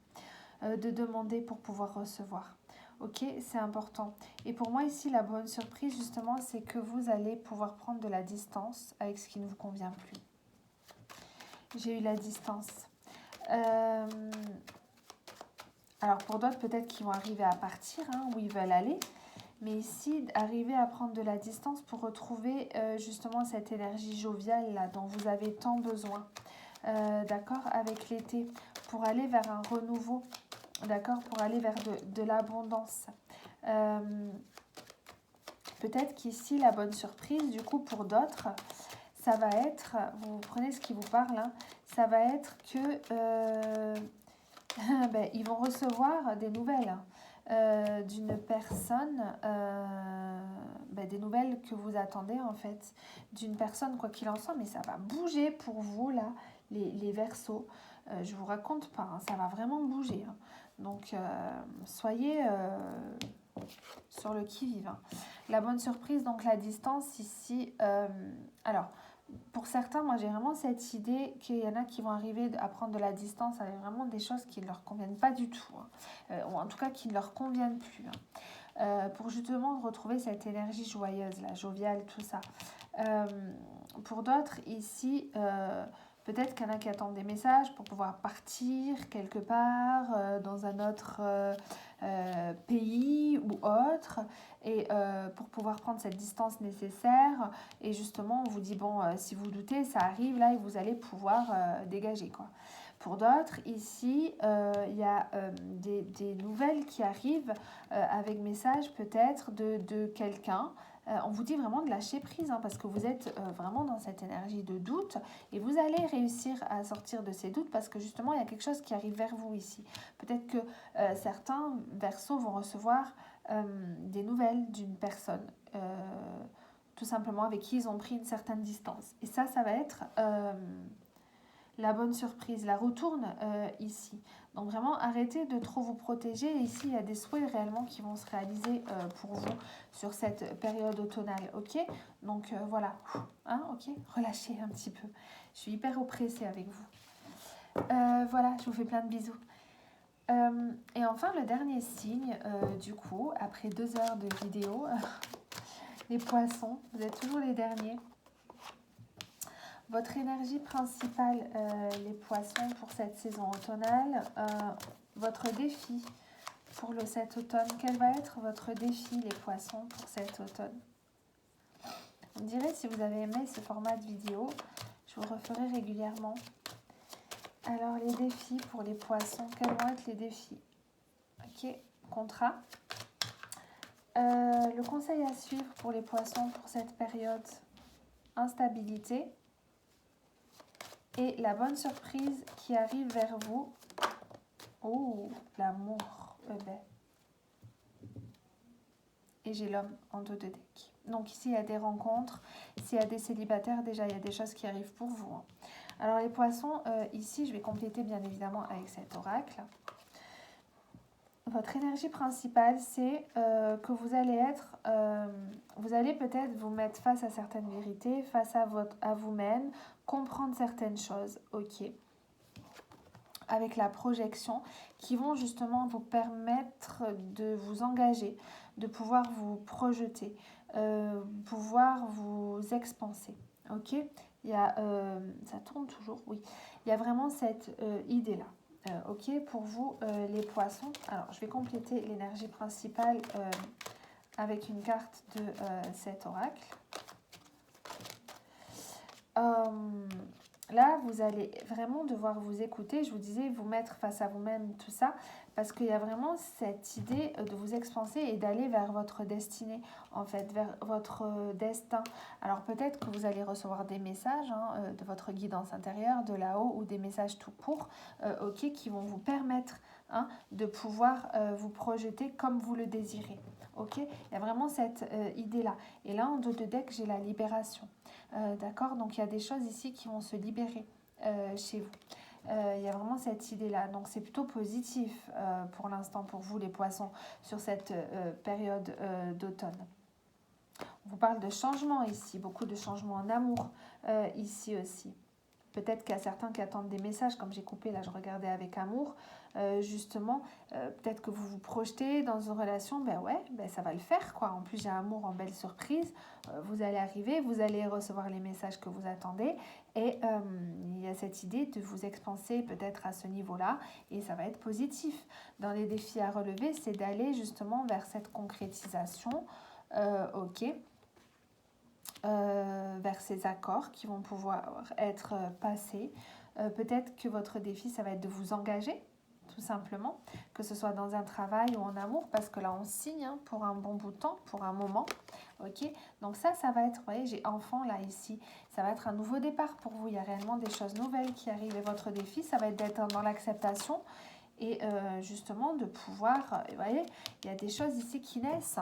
de demander pour pouvoir recevoir. Ok, c'est important. Et pour moi ici, la bonne surprise justement, c'est que vous allez pouvoir prendre de la distance avec ce qui ne vous convient plus. J'ai eu la distance. Alors pour d'autres, peut-être qu'ils vont arriver à partir, où ils veulent aller. Mais ici, arriver à prendre de la distance pour retrouver justement cette énergie joviale là, dont vous avez tant besoin. D'accord, avec l'été. Pour aller vers un renouveau. D'accord, pour aller vers de l'abondance. Peut-être qu'ici, la bonne surprise, du coup, pour d'autres, ça va être, vous prenez ce qui vous parle, ça va être que... ils vont recevoir des nouvelles d'une personne, des nouvelles que vous attendez en fait, d'une personne quoi qu'il en soit, mais ça va bouger pour vous là, les Verseaux. Je vous raconte pas, hein, ça va vraiment bouger. Hein. Donc, soyez sur le qui-vive. Hein. La bonne surprise, donc la distance ici. Alors, pour certains, moi j'ai vraiment cette idée qu'il y en a qui vont arriver à prendre de la distance avec vraiment des choses qui ne leur conviennent pas du tout. Hein. Ou en tout cas qui ne leur conviennent plus. Hein. Pour justement retrouver cette énergie joyeuse, la joviale, tout ça. Pour d'autres, ici, peut-être qu'il y en a qui attendent des messages pour pouvoir partir quelque part dans un autre pays ou autre, et pour pouvoir prendre cette distance nécessaire. Et justement, on vous dit, bon, si vous doutez, ça arrive là et vous allez pouvoir dégager, quoi. Pour d'autres, ici, il y a des nouvelles qui arrivent avec message peut-être de quelqu'un. On vous dit vraiment de lâcher prise, hein, parce que vous êtes vraiment dans cette énergie de doute et vous allez réussir à sortir de ces doutes parce que justement, il y a quelque chose qui arrive vers vous ici. Peut-être que certains Verseaux vont recevoir des nouvelles d'une personne, tout simplement avec qui ils ont pris une certaine distance. Et ça va être la bonne surprise, la retourne ici. Donc vraiment, arrêtez de trop vous protéger. Ici, il y a des souhaits réellement qui vont se réaliser pour vous sur cette période automnale, ok? Donc voilà, hein, ok? Relâchez un petit peu. Je suis hyper oppressée avec vous. Voilà, je vous fais plein de bisous. Et enfin, le dernier signe, du coup, après 2 heures de vidéo, les poissons, vous êtes toujours les derniers. Votre énergie principale, les poissons, pour cette saison automnale, votre défi pour cet automne, quel va être votre défi, les poissons, pour cet automne? Vous me direz si vous avez aimé ce format de vidéo, je vous referai régulièrement. Alors, les défis pour les poissons, quels vont être les défis? Ok, contrat. Le conseil à suivre pour les poissons pour cette période, instabilité. Et la bonne surprise qui arrive vers vous, oh, l'amour, et j'ai l'homme en dos de deck. Donc ici, il y a des rencontres. S'il y a des célibataires, déjà, il y a des choses qui arrivent pour vous. Hein. Alors les poissons, ici, je vais compléter bien évidemment avec cet oracle. Votre énergie principale, c'est que vous allez être, vous allez peut-être vous mettre face à certaines vérités, face à vous-même, comprendre certaines choses, ok, avec la projection, qui vont justement vous permettre de vous engager, de pouvoir vous projeter, pouvoir vous expanser, ok. Il y a, ça tourne toujours, oui, il y a vraiment cette idée-là. Ok, pour vous, les poissons. Alors, je vais compléter l'énergie principale avec une carte de cet oracle. Là, vous allez vraiment devoir vous écouter. Je vous disais, vous mettre face à vous-même, tout ça, parce qu'il y a vraiment cette idée de vous expanser et d'aller vers votre destinée, en fait, vers votre destin. Alors, peut-être que vous allez recevoir des messages de votre guidance intérieure, de là-haut, ou des messages tout courts, ok, qui vont vous permettre de pouvoir vous projeter comme vous le désirez. Ok, il y a vraiment cette idée-là. Et là, en dos de deck, j'ai la libération. D'accord, donc il y a des choses ici qui vont se libérer chez vous. Il y a vraiment cette idée-là. Donc c'est plutôt positif pour l'instant pour vous, les poissons, sur cette période d'automne. On vous parle de changement ici, beaucoup de changements en amour ici aussi. Peut-être qu'il y a certains qui attendent des messages, comme j'ai coupé, là je regardais avec amour, justement, peut-être que vous vous projetez dans une relation, ben ouais, ben ça va le faire, quoi. En plus, j'ai amour en belle surprise, vous allez arriver, vous allez recevoir les messages que vous attendez, et il y a cette idée de vous expanser peut-être à ce niveau-là, et ça va être positif. Dans les défis à relever, c'est d'aller justement vers cette concrétisation, ok, vers ces accords qui vont pouvoir être passés. Peut-être que votre défi, ça va être de vous engager, tout simplement, que ce soit dans un travail ou en amour, parce que là, on signe pour un bon bout de temps, pour un moment. Ok, donc ça va être, vous voyez, j'ai enfant là, ici. Ça va être un nouveau départ pour vous. Il y a réellement des choses nouvelles qui arrivent. Et votre défi, ça va être d'être dans l'acceptation et justement de pouvoir, vous voyez, il y a des choses ici qui naissent.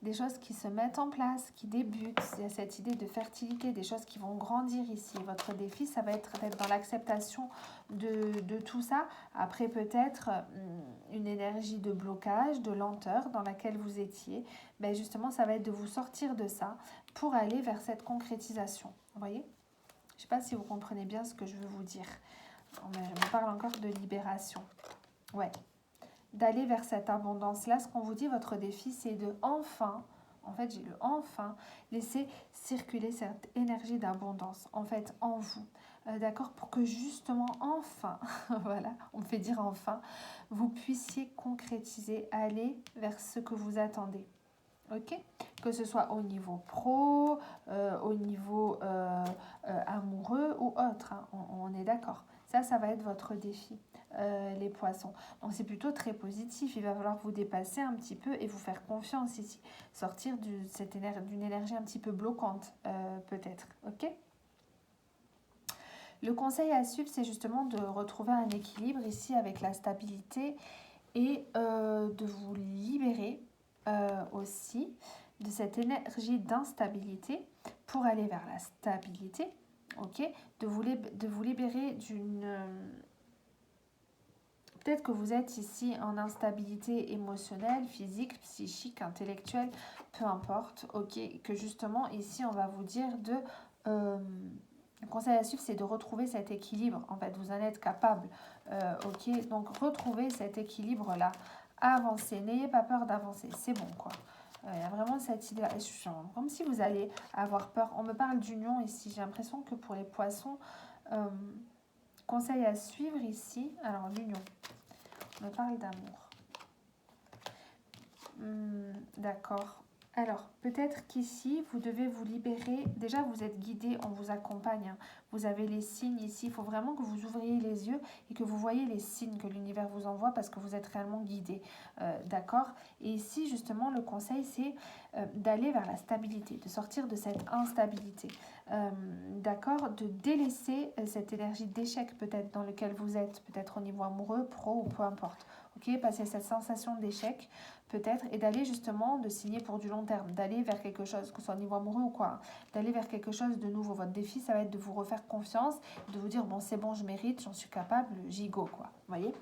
des choses qui se mettent en place, qui débutent. Il y a cette idée de fertilité, des choses qui vont grandir ici. Votre défi, ça va être d'être dans l'acceptation de tout ça. Après, peut-être une énergie de blocage, de lenteur dans laquelle vous étiez. Ben justement, ça va être de vous sortir de ça pour aller vers cette concrétisation. Vous voyez ? Je ne sais pas si vous comprenez bien ce que je veux vous dire. On me parle encore de libération. Ouais. D'aller vers cette abondance-là, ce qu'on vous dit, votre défi, c'est de enfin, en fait, j'ai le enfin, laisser circuler cette énergie d'abondance, en fait, en vous. D'accord, pour que justement, enfin, voilà, on me fait dire enfin, vous puissiez concrétiser, aller vers ce que vous attendez. Ok, que ce soit au niveau pro, au niveau amoureux ou autre, hein, on est d'accord. Ça va être votre défi, les poissons. Donc c'est plutôt très positif, il va falloir vous dépasser un petit peu et vous faire confiance ici. Sortir d'une énergie un petit peu bloquante, peut-être, ok ? Le conseil à suivre, c'est justement de retrouver un équilibre ici avec la stabilité et de vous libérer aussi de cette énergie d'instabilité pour aller vers la stabilité, ok, de vous libérer d'une... Peut-être que vous êtes ici en instabilité émotionnelle, physique, psychique, intellectuelle, peu importe, ok, que justement ici on va vous dire de... le conseil à suivre, c'est de retrouver cet équilibre, en fait, vous en êtes capable, ok, donc retrouvez cet équilibre-là, avancez, n'ayez pas peur d'avancer, c'est bon, quoi. Il y a vraiment cette idée, comme si vous allez avoir peur. On me parle d'union ici. J'ai l'impression que pour les poissons, conseil à suivre ici. Alors, l'union. On me parle d'amour. D'accord. Alors, peut-être qu'ici, vous devez vous libérer. Déjà, vous êtes guidé, on vous accompagne. Hein. Vous avez les signes ici. Il faut vraiment que vous ouvriez les yeux et que vous voyez les signes que l'univers vous envoie parce que vous êtes réellement guidé. D'accord ? Et ici, justement, le conseil, c'est d'aller vers la stabilité, de sortir de cette instabilité. D'accord ? De délaisser cette énergie d'échec peut-être dans lequel vous êtes, peut-être au niveau amoureux, pro ou peu importe. Ok ? Passer cette sensation d'échec peut-être, et d'aller justement, de signer pour du long terme, d'aller vers quelque chose, que ce soit au niveau amoureux ou quoi, hein, d'aller vers quelque chose de nouveau. Votre défi, ça va être de vous refaire confiance, de vous dire, bon, c'est bon, je mérite, j'en suis capable, j'y go, quoi. Vous voyez ?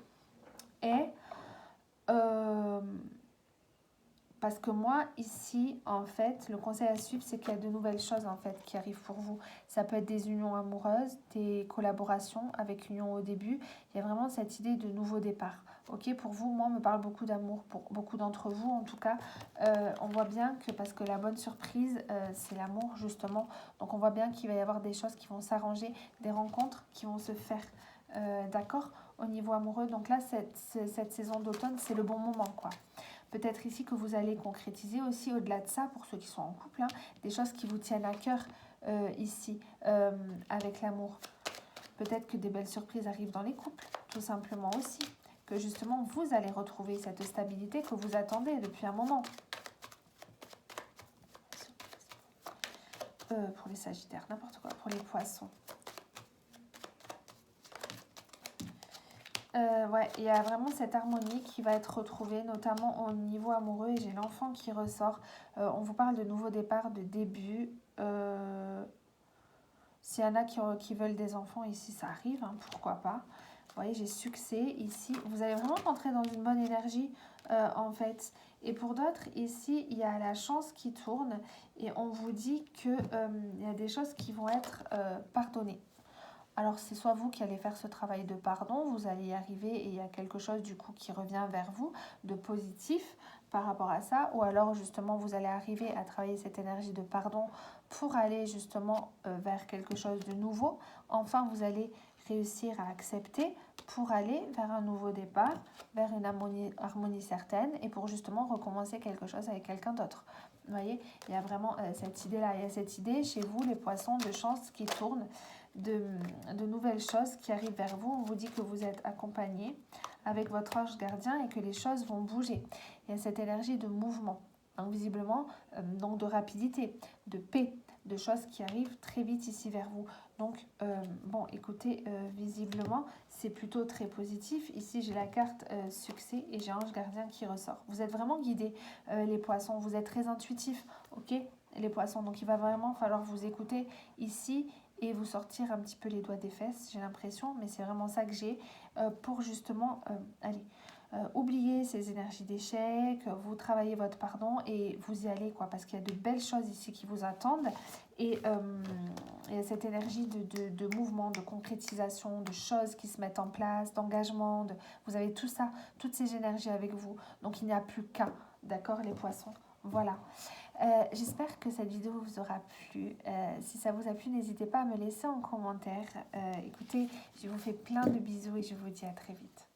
Et, parce que moi, ici, en fait, le conseil à suivre, c'est qu'il y a de nouvelles choses, en fait, qui arrivent pour vous. Ça peut être des unions amoureuses, des collaborations avec l'union au début. Il y a vraiment cette idée de nouveau départ. Ok, pour vous, moi, on me parle beaucoup d'amour. Pour beaucoup d'entre vous, en tout cas, on voit bien que, parce que la bonne surprise, c'est l'amour, justement. Donc, on voit bien qu'il va y avoir des choses qui vont s'arranger, des rencontres qui vont se faire. D'accord ? Au niveau amoureux. Donc là, cette saison d'automne, c'est le bon moment, quoi. Peut-être ici que vous allez concrétiser aussi au-delà de ça, pour ceux qui sont en couple, hein, des choses qui vous tiennent à cœur ici, avec l'amour. Peut-être que des belles surprises arrivent dans les couples, tout simplement aussi. Que justement, vous allez retrouver cette stabilité que vous attendez depuis un moment. Pour les sagittaires, n'importe quoi, pour les poissons. Ouais, il y a vraiment cette harmonie qui va être retrouvée, notamment au niveau amoureux, et j'ai l'enfant qui ressort. On vous parle de nouveau départ, de début. S'il y en a qui veulent des enfants ici, ça arrive, hein, pourquoi pas. Vous voyez, j'ai succès ici. Vous allez vraiment rentrer dans une bonne énergie, en fait. Et pour d'autres, ici, il y a la chance qui tourne, et on vous dit qu'il y a des choses qui vont être pardonnées. Alors, c'est soit vous qui allez faire ce travail de pardon, vous allez y arriver et il y a quelque chose du coup qui revient vers vous de positif par rapport à ça, ou alors justement vous allez arriver à travailler cette énergie de pardon pour aller justement vers quelque chose de nouveau. Enfin, vous allez réussir à accepter pour aller vers un nouveau départ, vers une harmonie certaine et pour justement recommencer quelque chose avec quelqu'un d'autre. Vous voyez, il y a vraiment cette idée-là, il y a cette idée chez vous, les poissons, de chance qui tournent, de nouvelles choses qui arrivent vers vous. On vous dit que vous êtes accompagné avec votre ange gardien et que les choses vont bouger. Il y a cette énergie de mouvement, donc visiblement, donc de rapidité, de paix, de choses qui arrivent très vite ici vers vous, Donc, bon, écoutez, visiblement, c'est plutôt très positif. Ici, j'ai la carte succès et j'ai Ange Gardien qui ressort. Vous êtes vraiment guidés, les poissons. Vous êtes très intuitifs, ok, les poissons. Donc, il va vraiment falloir vous écouter ici et vous sortir un petit peu les doigts des fesses, j'ai l'impression. Mais c'est vraiment ça que j'ai pour justement, allez, oublier ces énergies d'échec, vous travaillez votre pardon et vous y allez, quoi, parce qu'il y a de belles choses ici qui vous attendent. Et il y a cette énergie de mouvement, de concrétisation, de choses qui se mettent en place, d'engagement. Vous avez tout ça, toutes ces énergies avec vous. Donc il n'y a plus qu'un, d'accord, les poissons. Voilà. J'espère que cette vidéo vous aura plu. Si ça vous a plu, n'hésitez pas à me laisser en commentaire. Écoutez, je vous fais plein de bisous et je vous dis à très vite.